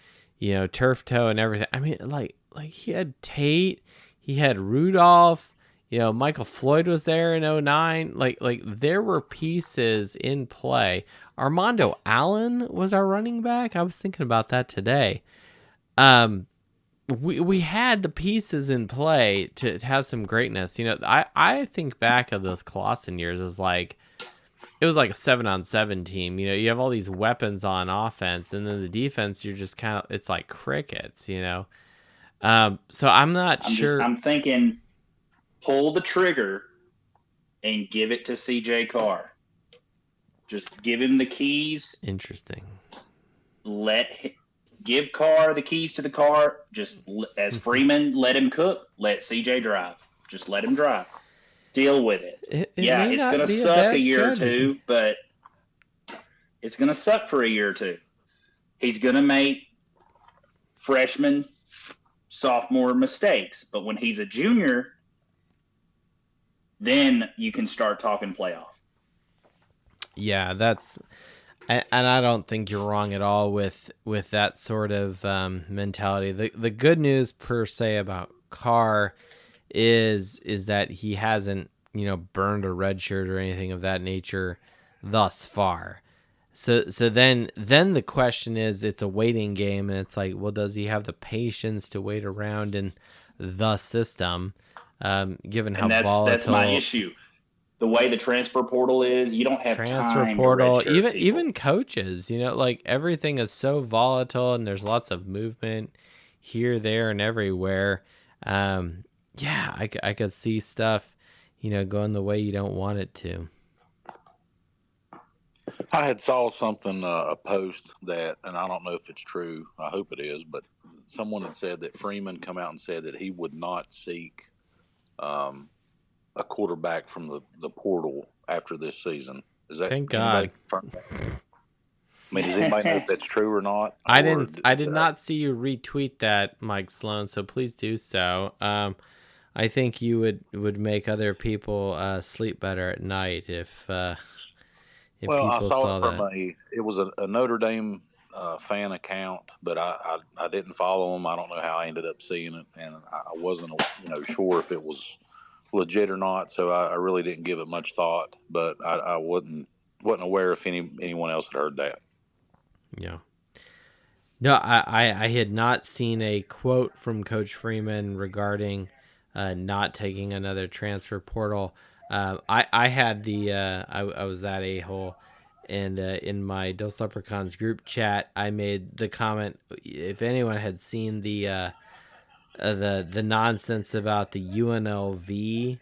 S1: turf toe and everything. I mean, like he had Tate, he had Rudolph, Michael Floyd was there in 09. Like there were pieces in play. Armando Allen was our running back. I was thinking about that today. We had the pieces in play to have some greatness. I think back of those Clausen years as like, it was like a 7-on-7 team. You have all these weapons on offense, and then the defense, you're just kind of, it's like crickets, So I'm not sure.
S6: I'm thinking, pull the trigger and give it to CJ Carr. Just give him the keys.
S1: Interesting.
S6: Give Carr the keys to the car. Just as Freeman, let him cook. Let CJ drive. Just let him drive. Deal with it. It's going to suck a year or two, but it's going to suck for a year or two. He's going to make freshman, sophomore mistakes, but when he's a junior, then you can start talking playoff.
S1: Yeah, and I don't think you're wrong at all with that sort of mentality. The good news per se about Carr is that he hasn't, burned a red shirt or anything of that nature thus far. So then the question is, it's a waiting game, and it's like, well, does he have the patience to wait around in the system, given how volatile?
S6: That's my issue. The way the transfer portal is, you don't have time to redshirt
S1: even coaches, like everything is so volatile, and there's lots of movement here, there, and everywhere. I could see stuff, going the way you don't want it to.
S5: I had saw something, a post that, and I don't know if it's true, I hope it is, but someone had said that Freeman come out and said that he would not seek a quarterback from the portal after this season. Is that
S1: Thank
S5: anybody
S1: God.
S5: confirm that? I mean, does anybody know if that's true or not?
S1: I
S5: Or
S1: didn't. I did not see you retweet that, Mike Sloan. So please do so. I think you would make other people sleep better at night if
S5: Well, I
S1: people
S5: saw
S1: saw
S5: it from
S1: that.
S5: it was a Notre Dame fan account, but I didn't follow them. I don't know how I ended up seeing it, and I wasn't sure if it was legit or not. So I really didn't give it much thought. But I wasn't aware if anyone else had heard that.
S1: Yeah. No, I had not seen a quote from Coach Freeman regarding not taking another transfer portal. I had I was that a-hole, and in my Dos Leprechauns group chat, I made the comment, if anyone had seen the nonsense about the UNLV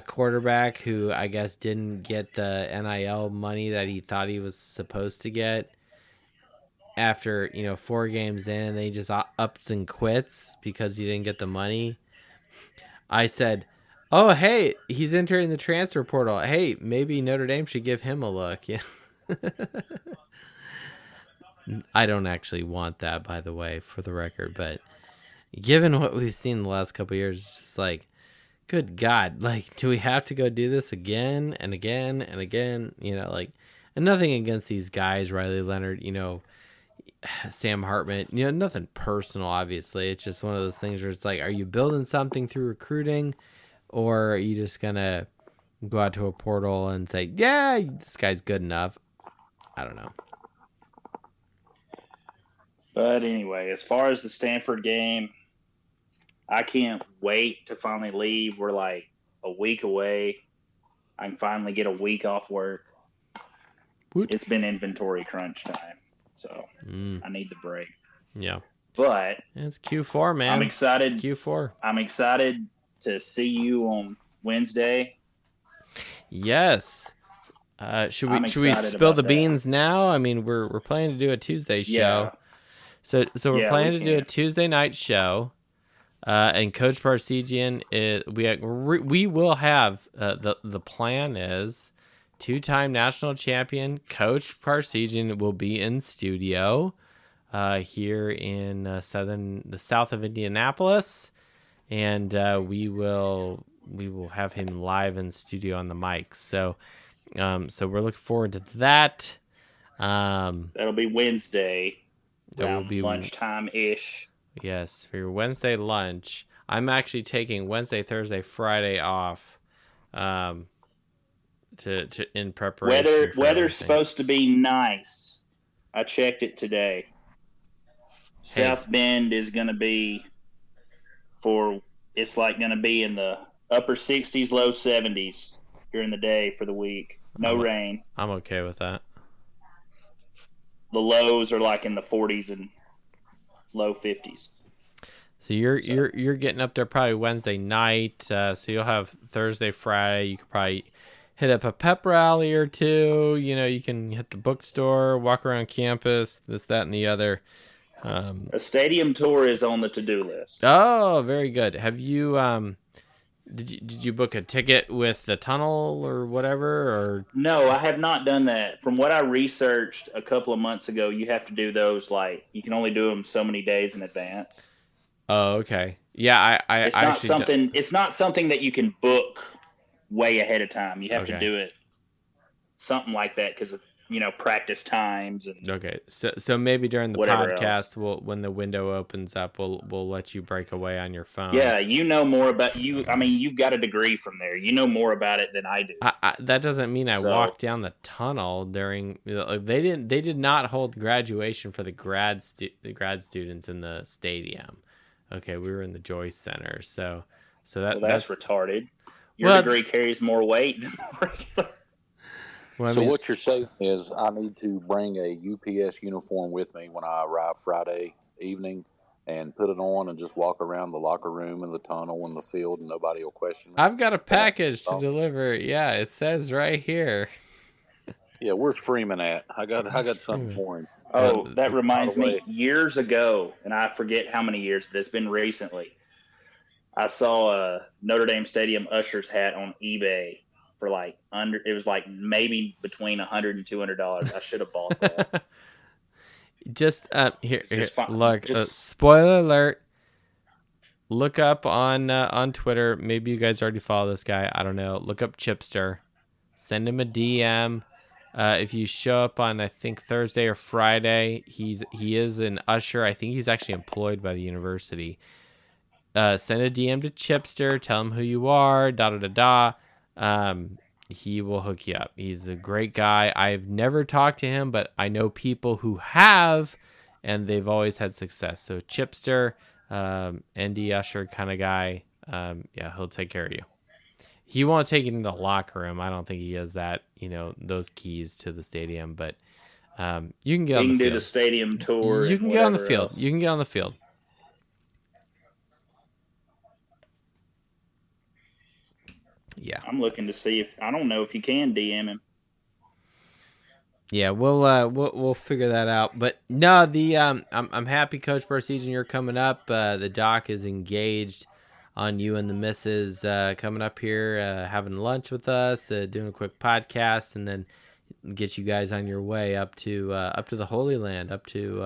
S1: quarterback who I guess didn't get the NIL money that he thought he was supposed to get after 4 games in, and then he just ups and quits because he didn't get the money. I said, oh hey, he's entering the transfer portal, hey, maybe Notre Dame should give him a look. Yeah. I don't actually want that, by the way, for the record, but given what we've seen the last couple of years, it's just like, good God, like, do we have to go do this again and again and again? And nothing against these guys, Riley Leonard, Sam Hartman, nothing personal, obviously. It's just one of those things where it's like, are you building something through recruiting, or are you just going to go out to a portal and say, yeah, this guy's good enough? I don't know.
S6: But anyway, as far as the Stanford game, I can't wait to finally leave. We're like a week away. I can finally get a week off work.
S1: Woot.
S6: It's been inventory crunch time, so I need the break.
S1: Yeah.
S6: But
S1: it's Q4, man.
S6: I'm excited.
S1: Q4.
S6: I'm excited to see you on Wednesday.
S1: Yes. Should we spill the beans now? I mean, we're planning to do a Tuesday show. So we're planning to do a Tuesday night show. And Coach Parsegian we will have the plan is 2-time national champion Coach Parsegian will be in studio here in the south of Indianapolis, and we will have him live in studio on the mics. So we're looking forward to that.
S6: That'll be Wednesday.
S1: That will be
S6: lunchtime ish.
S1: Yes, for your Wednesday lunch. I'm actually taking Wednesday, Thursday, Friday off to in preparation.
S6: Weather's supposed to be nice. I checked it today. South Bend is going to be it's like going to be in the upper 60s, low 70s during the day for the week. No rain.
S1: I'm okay with that.
S6: The lows are like in the 40s and low 50s.
S1: So you're getting up there probably Wednesday night. So you'll have Thursday, Friday. You could probably hit up a pep rally or two. You can hit the bookstore, walk around campus, this, that, and the other.
S6: A stadium tour is on the to-do list.
S1: Oh, very good. Have you did you book a ticket with the tunnel or whatever? Or
S6: no, I have not done that. From what I researched a couple of months ago, you have to do those you can only do them so many days in advance.
S1: Oh, okay. Yeah,
S6: it's not something that you can book way ahead of time. You have to do it something like that because of practice times and
S1: okay. So maybe during the podcast,
S6: else.
S1: when the window opens up, we'll let you break away on your phone.
S6: Yeah, more about you. I mean, you've got a degree from there. You know more about it than I do.
S1: That doesn't mean I walked down the tunnel during. They did not hold graduation for the grad students in the stadium. Okay, we were in the Joyce Center, so that's
S6: retarded. Your degree carries more weight than the regular.
S5: Well, what you're saying is I need to bring a UPS uniform with me when I arrive Friday evening and put it on and just walk around the locker room and the tunnel and the field and nobody will question me.
S1: I've got a package to deliver. Yeah, it says right here.
S5: Yeah, where's Freeman at? I got something for him.
S6: Oh, that reminds me. Years ago, and I forget how many years, but it's been recently, I saw a Notre Dame Stadium usher's hat on eBay for like it was like maybe between $100 and $200. I should have bought that.
S1: Just here,
S6: Just
S1: look. Spoiler alert. Look up on Twitter. Maybe you guys already follow this guy. I don't know. Look up Chipster. Send him a DM. If you show up on, I think, Thursday or Friday, he is an usher. I think he's actually employed by the university. Send a DM to Chipster. Tell him who you are. He will hook you up. He's a great guy. I've never talked to him, but I know people who have, and they've always had success. So Chipster, ND usher kind of guy. Yeah, he'll take care of you. He won't take it into the locker room. I don't think he has that, those keys to the stadium, but you can get on the field.
S6: You can do the stadium tour.
S1: You can get on the field. You can get on the field. Yeah.
S6: I'm looking to see I don't know if you can DM him.
S1: Yeah, we'll figure that out. But no, I'm happy, Coach Burr, season you're coming up. The doc is engaged on you and the missus coming up here, having lunch with us, doing a quick podcast, and then get you guys on your way up to the Holy Land, up to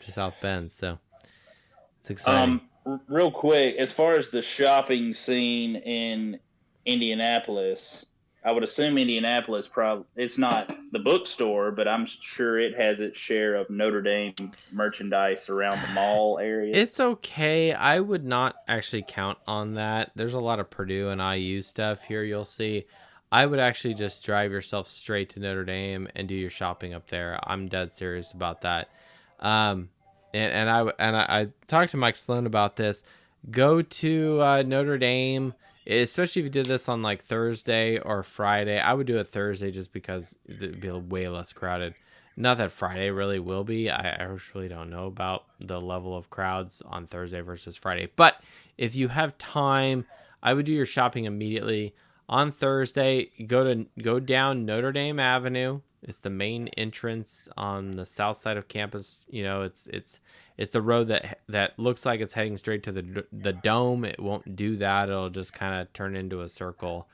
S1: South Bend. So it's exciting.
S6: Real quick, as far as the shopping scene in Indianapolis, I would assume Indianapolis it's not the bookstore, but I'm sure it has its share of Notre Dame merchandise around the mall area.
S1: It's okay. I would not actually count on that. There's a lot of Purdue and IU stuff here, you'll see. I would actually just drive yourself straight to Notre Dame and do your shopping up there. I'm dead serious about that. And I talked to Mike Sloan about this. Go to Notre Dame, especially if you did this on like Thursday or Friday. I would do it Thursday just because it'd be way less crowded. Not that Friday really will be. I really don't know about the level of crowds on Thursday versus Friday. But if you have time, I would do your shopping immediately. On Thursday, go down Notre Dame Avenue. It's the main entrance on the south side of campus. It's the road that looks like it's heading straight to the dome. It won't do that. It'll just kind of turn into a circle.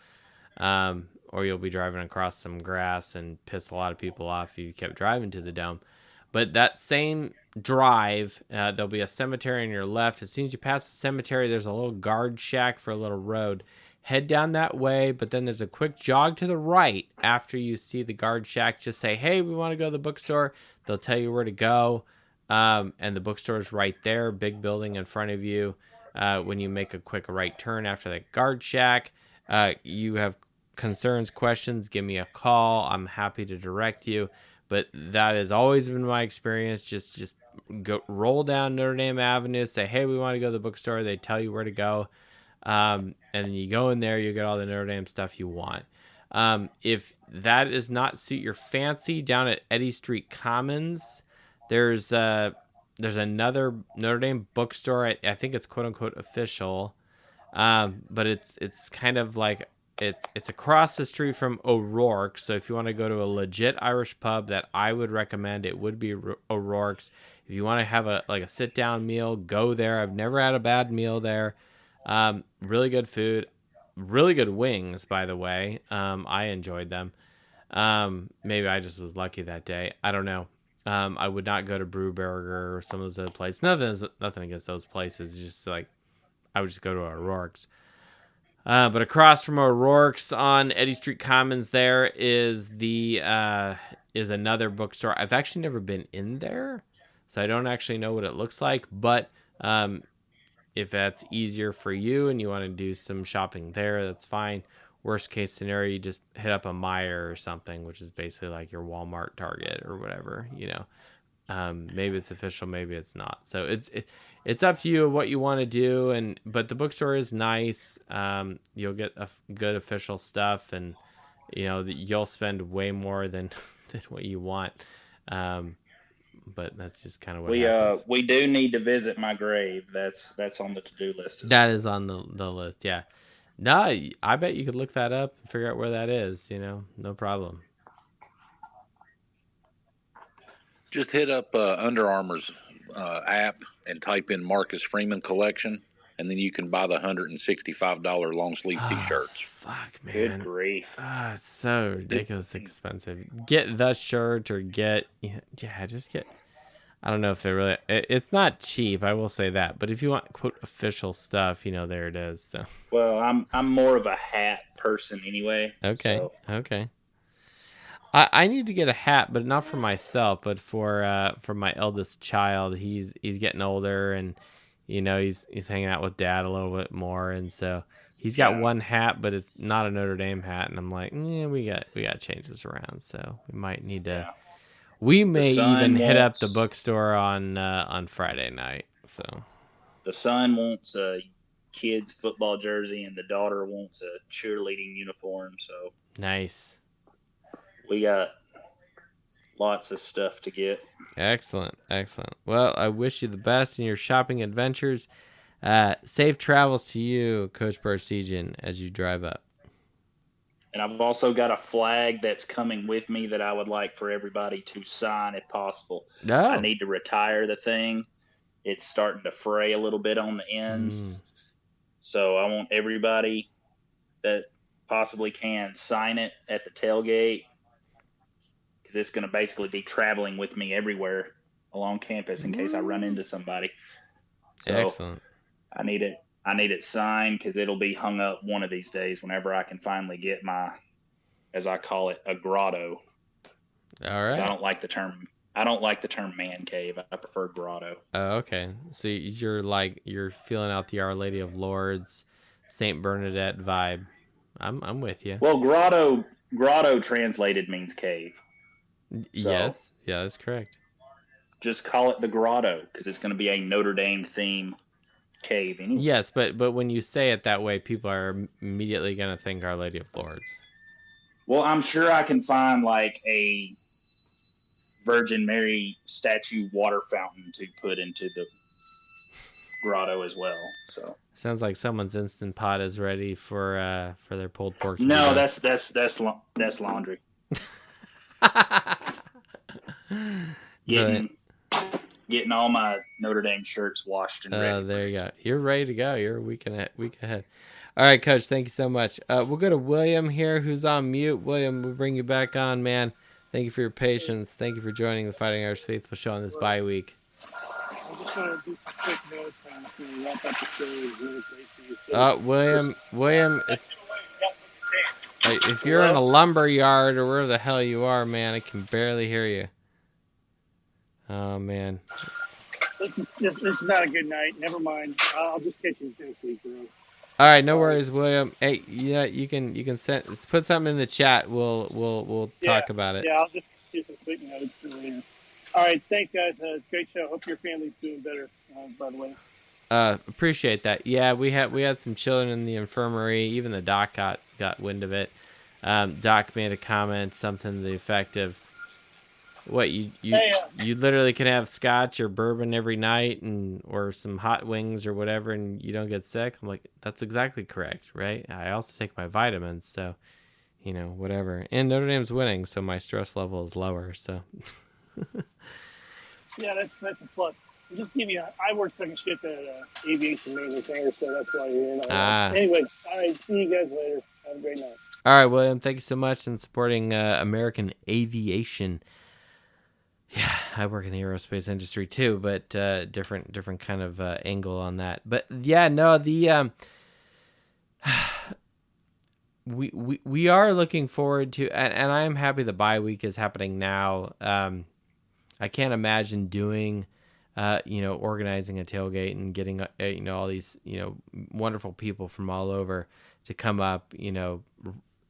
S1: Or you'll be driving across some grass and piss a lot of people off if you kept driving to the dome. But that same drive, there'll be a cemetery on your left. As soon as you pass the cemetery, there's a little guard shack for a little road. Head down that way, but then there's a quick jog to the right after you see the guard shack. Just say, hey, we want to go to the bookstore. They'll tell you where to go. And the bookstore is right there, big building in front of you. When you make a quick right turn after that guard shack, you have concerns, questions, give me a call. I'm happy to direct you. But that has always been my experience. Just go roll down Notre Dame Avenue, say, hey, we want to go to the bookstore. They tell you where to go. And then you go in there, you get all the Notre Dame stuff you want. If that does not suit your fancy, down at Eddy Street Commons, there's another Notre Dame bookstore. I think it's quote unquote official, but it's kind of like it's across the street from O'Rourke's. So if you want to go to a legit Irish pub that I would recommend, it would be O'Rourke's. If you want to have a sit down meal, go there. I've never had a bad meal there. Really good food, really good wings, by the way. I enjoyed them. Maybe I just was lucky that day. I don't know. I would not go to Brewburger or some of those other places. Nothing against those places. It's just like, I would just go to O'Rourke's. But across from O'Rourke's on Eddy Street Commons, there is is another bookstore. I've actually never been in there, so I don't actually know what it looks like. But if that's easier for you and you want to do some shopping there, that's fine. Worst case scenario, you just hit up a Meijer or something, which is basically like your Walmart, Target, or whatever. Maybe it's official, maybe it's not. So it's up to you what you want to do. But the bookstore is nice. You'll get good official stuff, and you'll spend way more than what you want. But that's just kind of what happens.
S6: We do need to visit my grave. That's on the to-do list.
S1: That is on the list. Yeah. No, I bet you could look that up and figure out where that is. No problem.
S5: Just hit up Under Armour's app and type in Marcus Freeman collection, and then you can buy the $165 long sleeve t-shirts.
S1: Fuck, man.
S6: Good grief.
S1: It's so ridiculously expensive. Get the shirt or just get. I don't know if they're really. It's not cheap, I will say that. But if you want quote official stuff, there it is. So.
S6: Well, I'm more of a hat person anyway.
S1: Okay.
S6: So.
S1: Okay. I need to get a hat, but not for myself, but for my eldest child. He's getting older, and he's hanging out with Dad a little bit more, and so he's got one hat, but it's not a Notre Dame hat, and I'm like, we got to change this around, so we might need to. Yeah. We may even hit up the bookstore on Friday night. So
S6: the son wants a kid's football jersey, and the daughter wants a cheerleading uniform. So
S1: nice.
S6: We got lots of stuff to get.
S1: Excellent. Well, I wish you the best in your shopping adventures. Safe travels to you, Coach Barsegian, as you drive up.
S6: And I've also got a flag that's coming with me that I would like for everybody to sign if possible.
S1: No.
S6: I need to retire the thing. It's starting to fray a little bit on the ends. So I want everybody that possibly can sign it at the tailgate, because it's going to basically be traveling with me everywhere along campus in case I run into somebody. So
S1: excellent.
S6: I need it signed, because it'll be hung up one of these days whenever I can finally get my, as I call it, a grotto.
S1: All right.
S6: I don't like the term man cave. I prefer grotto.
S1: Oh, okay. So you're feeling out the Our Lady of Lourdes, Saint Bernadette vibe. I'm with you.
S6: Well, grotto translated means cave. So
S1: yes. Yeah, that's correct.
S6: Just call it the grotto, because it's going to be a Notre Dame theme cave anyway.
S1: Yes, but when you say it that way, people are immediately going to think Our Lady of Lourdes.
S6: Well, I'm sure I can find like a Virgin Mary statue water fountain to put into the grotto as well. So
S1: sounds like someone's Instant Pot is ready for their pulled pork.
S6: No, that's laundry. Getting all my Notre Dame shirts washed and ready.
S1: There you go. You're ready to go. You're a week ahead. All right, Coach. Thank you so much. We'll go to William here, who's on mute. William, we'll bring you back on, man. Thank you for your patience. Thank you for joining the Fighting Irish Faithful show on this bye week.
S7: I just want to do some quick notes and wrap up the show.
S1: William, if you're in a lumber yard or wherever the hell you are, man, I can barely hear you. Oh, man.
S7: This is not a good night. Never mind. I'll just catch you next week, bro.
S1: All right, no worries, William. Hey, yeah, you can put something in the chat. We'll talk about it.
S7: Yeah, I'll just get some quick notes. All right, thanks, guys. Great show. Hope your family's doing better. By the way.
S1: Appreciate that. Yeah, we had some children in the infirmary. Even the doc got wind of it. Doc made a comment, something to the effect of, "What you literally can have scotch or bourbon every night or some hot wings or whatever, and you don't get sick." I'm like, that's exactly correct, right? I also take my vitamins, so whatever. And Notre Dame's winning, so my stress level is lower. So
S7: yeah, that's a plus. I'll just give you. I work second shift at aviation maintenance hangar, so that's why you're here. Anyway, all right. See you guys later. Have a great night.
S1: All right, William. Thank you so much in supporting American aviation. Yeah, I work in the aerospace industry too, but different kind of angle on that. But yeah, no, the we are looking forward to, and I am happy the bye week is happening now. I can't imagine doing, organizing a tailgate and getting all these wonderful people from all over to come up,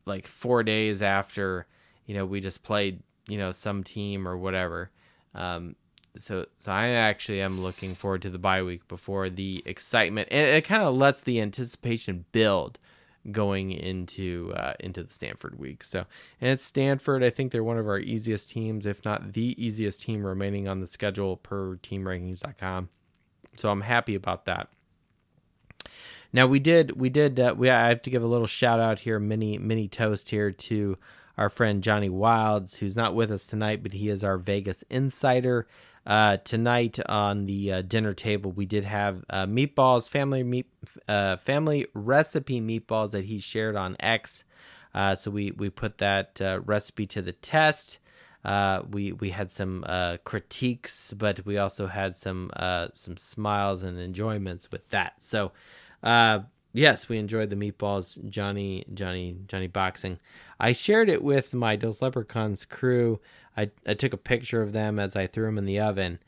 S1: like 4 days after we just played some team or whatever. So I actually am looking forward to the bye week before the excitement, and it kind of lets the anticipation build going into the Stanford week. So, and it's Stanford. I think they're one of our easiest teams, if not the easiest team remaining on the schedule per teamrankings.com. So I'm happy about that. Now I have to give a little shout out here, mini toast here to our friend Johnny Wilds, who's not with us tonight, but he is our Vegas insider. Tonight on the dinner table, we did have meatballs, family recipe meatballs that he shared on X. So we put that recipe to the test. We had some critiques, but we also had some smiles and enjoyments with that. So yes, we enjoyed the meatballs, Johnny boxing. I shared it with my Dos Leprechauns crew. I took a picture of them as I threw them in the oven,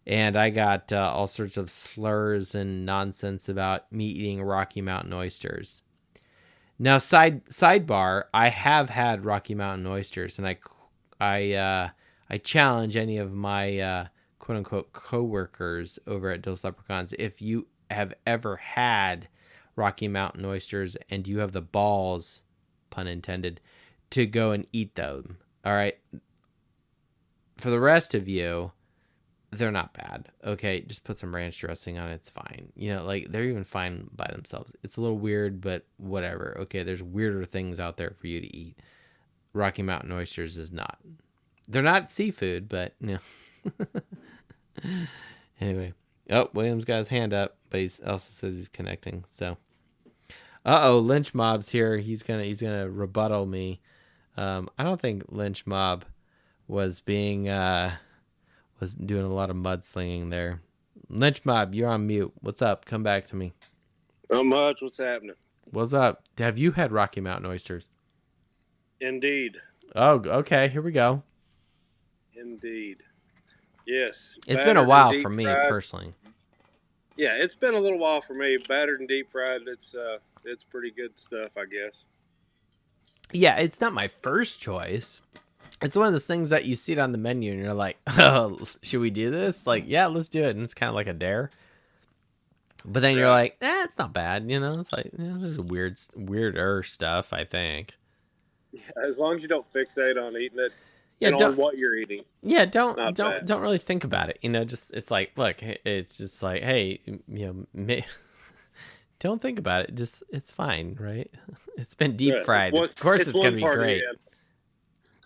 S1: and I got all sorts of slurs and nonsense about me eating Rocky Mountain oysters. Now, sidebar, I have had Rocky Mountain oysters, and I challenge any of my quote unquote coworkers over at Dos Leprechauns, if you have ever had Rocky Mountain oysters and you have the balls, pun intended, to go and eat them. All right. For the rest of you, they're not bad. Okay, just put some ranch dressing on it. It's fine. You know, like, they're even fine by themselves. It's a little weird, but whatever. Okay, there's weirder things out there for you to eat. Rocky Mountain oysters is not. They're not seafood, but, you know. Anyway. Oh, William's got his hand up, but he also says he's connecting. So, Lynch Mob's here. He's gonna rebuttal me. I don't think Lynch Mob was doing a lot of mudslinging there. Lynch Mob, you're on mute. What's up? Come back to me.
S8: Not much. What's happening?
S1: What's up? Have you had Rocky Mountain oysters?
S8: Indeed.
S1: Oh, okay. Here we go.
S8: Indeed. Yes.
S1: It's been a while for me, personally.
S8: Yeah, it's been a little while for me. Battered and deep fried, it's pretty good stuff, I guess.
S1: Yeah, it's not my first choice. It's one of those things that you see it on the menu and you're like, oh, should we do this? Like, yeah, let's do it. And it's kind of like a dare. But then you're like, it's not bad. You know, it's like, there's weirder stuff, I think.
S8: Yeah, as long as you don't fixate on eating it, on what you're eating.
S1: Yeah, don't really think about it. You know, just, it's like, look, it's just like, hey, you know, don't think about it. Just, it's fine, right? It's been deep fried. Of course, it's going to be great.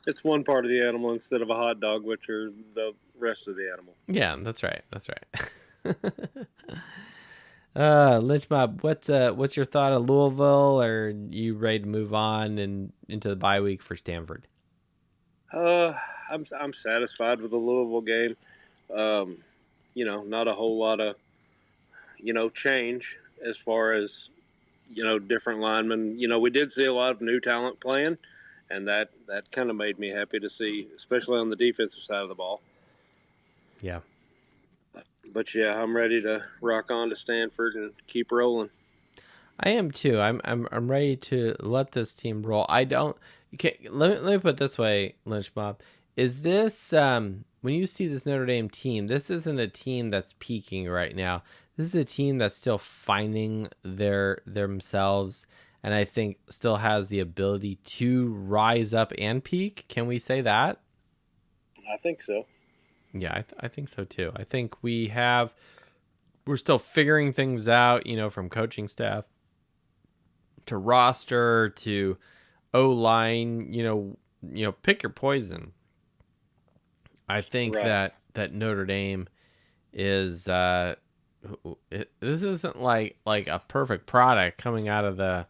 S8: It's one part of the animal instead of a hot dog, which are the rest of the animal.
S1: Yeah, that's right. That's right. Lynch Mob, what's your thought of Louisville? Or are you ready to move on and into the bye week for Stanford?
S8: I'm satisfied with the Louisville game. You know, not a whole lot of, change as far as, different linemen. You know, we did see a lot of new talent playing. And that kind of made me happy to see, especially on the defensive side of the ball.
S1: Yeah.
S8: But yeah, I'm ready to rock on to Stanford and keep rolling.
S1: I am too. I'm ready to let this team roll. Let me put it this way, Lynch Mob. Is this when you see this Notre Dame team, this isn't a team that's peaking right now. This is a team that's still finding themselves. And I think still has the ability to rise up and peak. Can we say that?
S8: I think so.
S1: Yeah, I think so too. I think we're still figuring things out, from coaching staff to roster to O-line, pick your poison. I think that Notre Dame is, this isn't like a perfect product coming out of the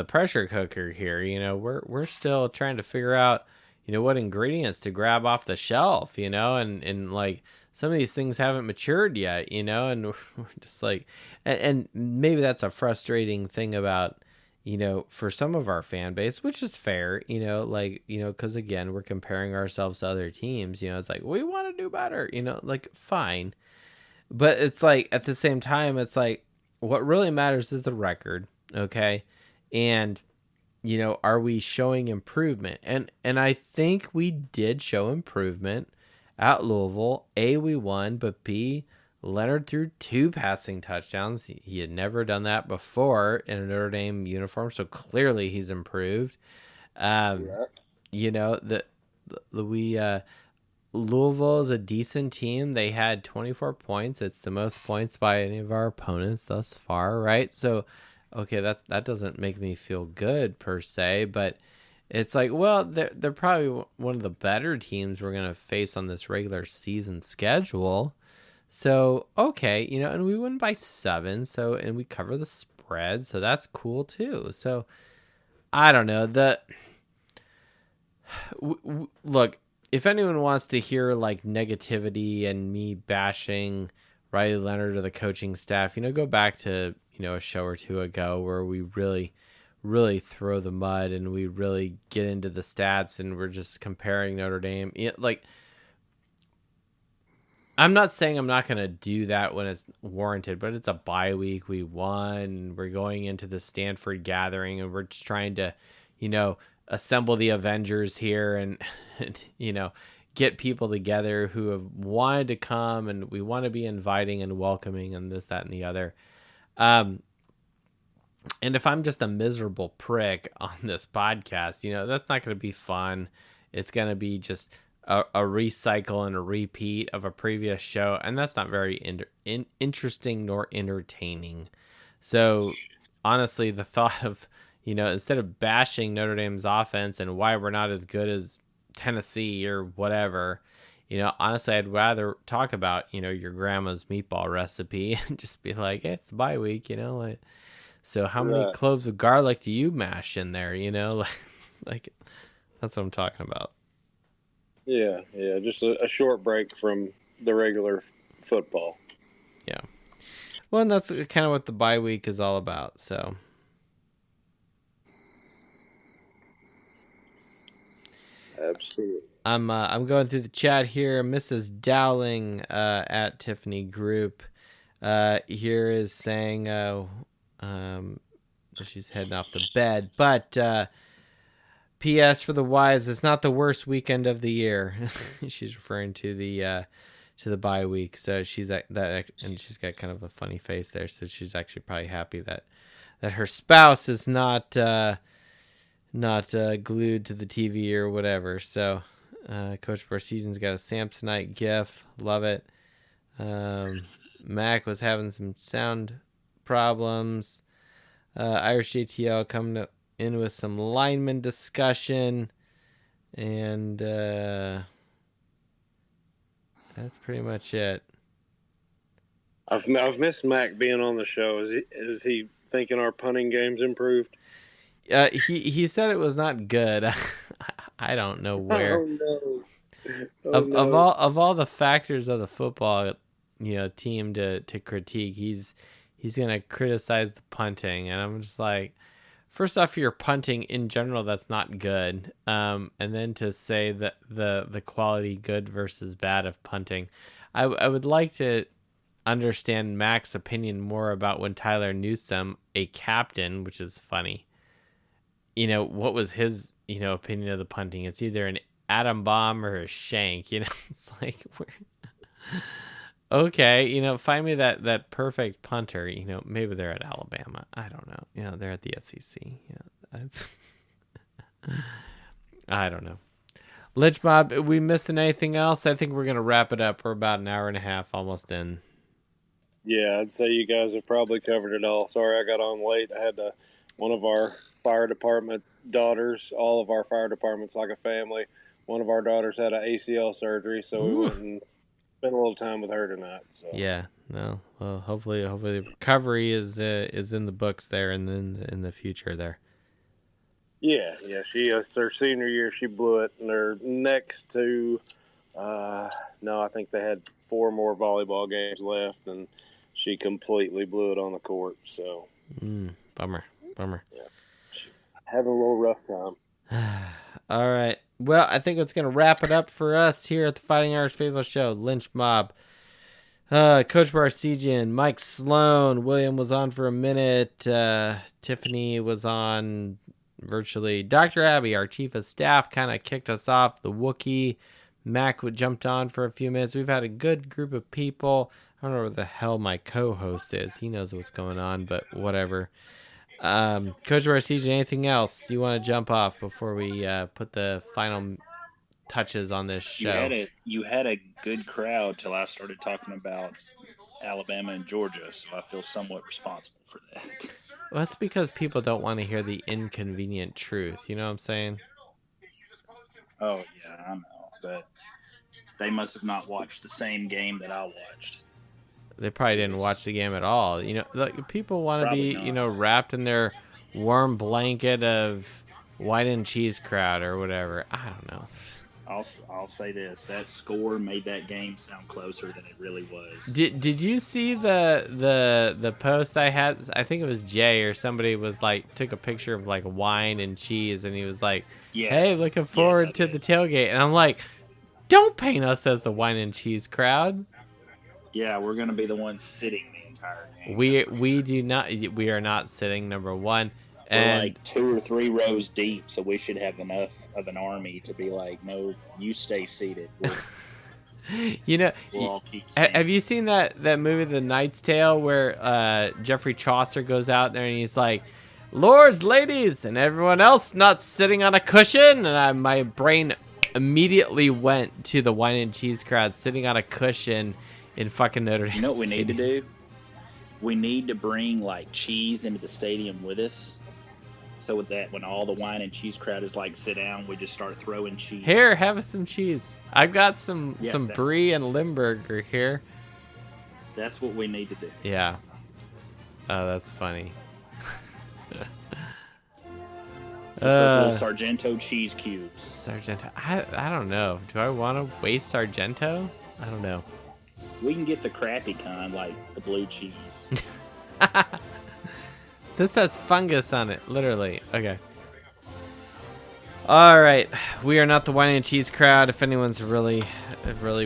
S1: pressure cooker here. We're still trying to figure out, what ingredients to grab off the shelf, and like some of these things haven't matured yet, and we're just like, and maybe that's a frustrating thing about, for some of our fan base, which is fair, because again, we're comparing ourselves to other teams, it's like, we want to do better, like, fine. But it's like, at the same time, it's like, what really matters is the record. Okay. And, are we showing improvement? And I think we did show improvement at Louisville. A, we won, but B, Leonard threw 2 passing touchdowns. He had never done that before in a Notre Dame uniform. So clearly he's improved. Louisville is a decent team. They had 24 points. It's the most points by any of our opponents thus far, right? So, okay, that doesn't make me feel good per se, but It's like, well, they're probably one of the better teams we're gonna face on this regular season schedule. So okay, and we win by 7. So and we cover the spread, so that's cool too. So I don't know. Look, if anyone wants to hear like negativity and me bashing Riley Leonard or the coaching staff, go back to a show or two ago where we really throw the mud and we really get into the stats and we're just comparing Notre Dame. I'm not saying I'm not going to do that when it's warranted, but it's a bye week. We won. We're going into the Stanford gathering and we're just trying to, assemble the Avengers here and get people together who have wanted to come, and we want to be inviting and welcoming and this, that, and the other. And if I'm just a miserable prick on this podcast, that's not going to be fun. It's going to be just a recycle and a repeat of a previous show, and that's not very interesting nor entertaining. So honestly, the thought of, instead of bashing Notre Dame's offense and why we're not as good as Tennessee or whatever, honestly, I'd rather talk about, your grandma's meatball recipe and just be like, hey, it's the bye week, so how many cloves of garlic do you mash in there, like that's what I'm talking about.
S8: Yeah, just a short break from the regular football.
S1: Yeah. Well, and that's kind of what the bye week is all about, so.
S8: Absolutely.
S1: I'm going through the chat here. Mrs. Dowling at Tiffany Group here is saying she's heading off the bed, but P.S. for the wives, it's not the worst weekend of the year. She's referring to the bye week, so she's at that, and she's got kind of a funny face there. So she's actually probably happy that her spouse is not glued to the TV or whatever. So Coach Barseason's got a Samsonite gif. Love it. Mac was having some sound problems. Irish JTL coming in with some lineman discussion. And that's pretty much it.
S8: I've missed Mac being on the show. Is he thinking our punting game's improved?
S1: He said it was not good. I don't know where. Of all the factors of the football, team to critique, he's gonna criticize the punting, and I'm just like, first off, your punting in general, that's not good. And then to say that the quality good versus bad of punting, I would like to understand Mac's opinion more about when Tyler Newsome, a captain, which is funny. What was his, opinion of the punting? It's either an atom bomb or a shank. It's like, okay, find me that perfect punter. Maybe they're at Alabama. I don't know. They're at the SEC. I don't know. Lynch Mob, we missing anything else? I think we're gonna wrap it up. We're about an hour and a half, almost in.
S8: Yeah, I'd say you guys have probably covered it all. Sorry I got on late. I had one of our fire department daughters, all of our fire departments like a family. One of our daughters had an ACL surgery, so we went and spent a little time with her tonight. So.
S1: Yeah, no. Well, hopefully the recovery is in the books there, and then in the future there. Yeah.
S8: She her senior year she blew it, and they're next to, I think they had 4 more volleyball games left, and she completely blew it on the court. So.
S1: Bummer.
S8: Yeah. Having a little rough time.
S1: All right. Well, I think it's going to wrap it up for us here at the Fighting Irish Faithful Show. Lynch Mob, Coach Barsegian, Mike Sloan, William was on for a minute. Tiffany was on virtually. Dr. Abby, our chief of staff, kind of kicked us off. The Wookiee, Mac jumped on for a few minutes. We've had a good group of people. I don't know where the hell my co-host is. He knows what's going on, but whatever. Coach Barsegian, anything else you want to jump off before we put the final touches on this show?
S6: You had a good crowd till I started talking about Alabama and Georgia, so I feel somewhat responsible for that.
S1: Well, that's because people don't want to hear the inconvenient truth. You know what I'm saying?
S6: Oh yeah, I know, but they must have not watched the same game that I watched.
S1: They probably didn't watch the game at all. Like, people want to be,
S6: Probably not.
S1: wrapped in their warm blanket of wine and cheese crowd or whatever. I don't know.
S6: I'll say this: that score made that game sound closer than it really was.
S1: Did you see the post I had? I think it was Jay or somebody was like took a picture of like wine and cheese, and he was like,
S6: Yes.
S1: "Hey, looking forward to the tailgate." And I'm like, "Don't paint us as the wine and cheese crowd."
S6: Yeah, we're gonna be the ones sitting the entire game.
S1: We do not. We are not sitting, number one.
S6: We're like 2 or 3 rows deep, so we should have enough of an army to be like, no, you stay seated. We'll all keep
S1: have you seen that movie, The Knight's Tale, where Geoffrey Chaucer goes out there and he's like, "Lords, ladies, and everyone else not sitting on a cushion," and my brain immediately went to the wine and cheese crowd sitting on a cushion in fucking Notre Dame.
S6: You know what we need to do? We need to bring like cheese into the stadium with us. So with that, when all the wine and cheese crowd is like, sit down, we just start throwing cheese.
S1: Here, have us some cheese. I've got some brie and Limburger here.
S6: That's what we need to do.
S1: Yeah. Oh, that's funny.
S6: Those little Sargento cheese cubes.
S1: Sargento. I don't know. Do I want to waste Sargento? I don't know.
S6: We can get the crappy kind, like the blue cheese.
S1: This has fungus on it, literally. Okay. All right. We are not the wine and cheese crowd. If anyone's really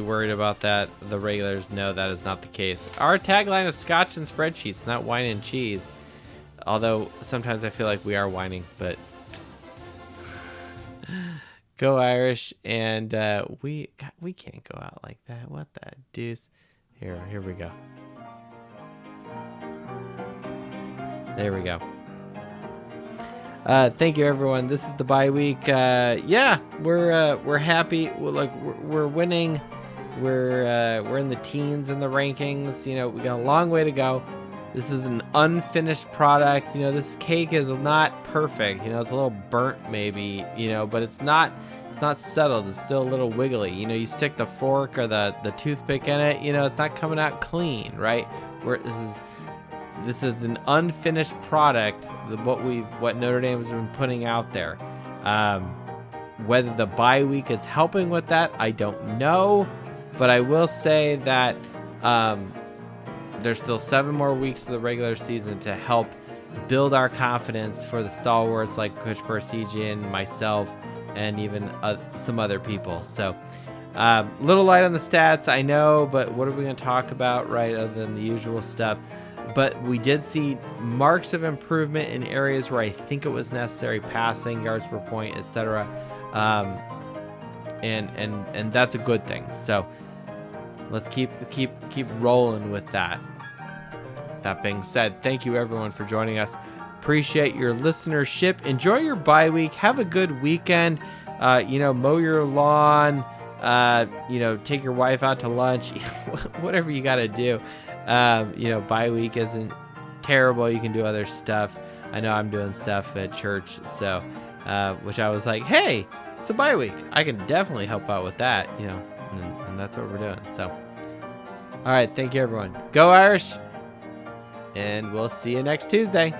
S1: worried about that, the regulars know that is not the case. Our tagline is Scotch and spreadsheets, not wine and cheese. Although sometimes I feel like we are whining, but go Irish. And we can't go out like that. What the deuce? Here we go. There we go. Thank you, everyone. This is the bye week. Yeah, we're happy. We're winning. We're in the teens in the rankings. We got a long way to go. This is an unfinished product. This cake is not perfect. It's a little burnt maybe. But it's not settled. It's still a little wiggly. You stick the fork or the toothpick in it. It's not coming out clean, right? This is an unfinished product. What Notre Dame has been putting out there. Whether the bye week is helping with that, I don't know. But I will say that there's still 7 more weeks of the regular season to help build our confidence for the stalwarts like Coach Parsegian, myself, and even some other people. So, little light on the stats, I know, but what are we going to talk about, right, other than the usual stuff? But we did see marks of improvement in areas where I think it was necessary, passing, yards per point, etc. And that's a good thing. So let's keep rolling with that. That being said, thank you everyone for joining us. Appreciate your listenership. Enjoy your bye week. Have a good weekend. Mow your lawn. Take your wife out to lunch. Whatever you got to do. Bye week isn't terrible. You can do other stuff. I know I'm doing stuff at church, so which I was like, hey, it's a bye week. I can definitely help out with that, and that's what we're doing. So, all right, thank you everyone. Go Irish, and we'll see you next Tuesday.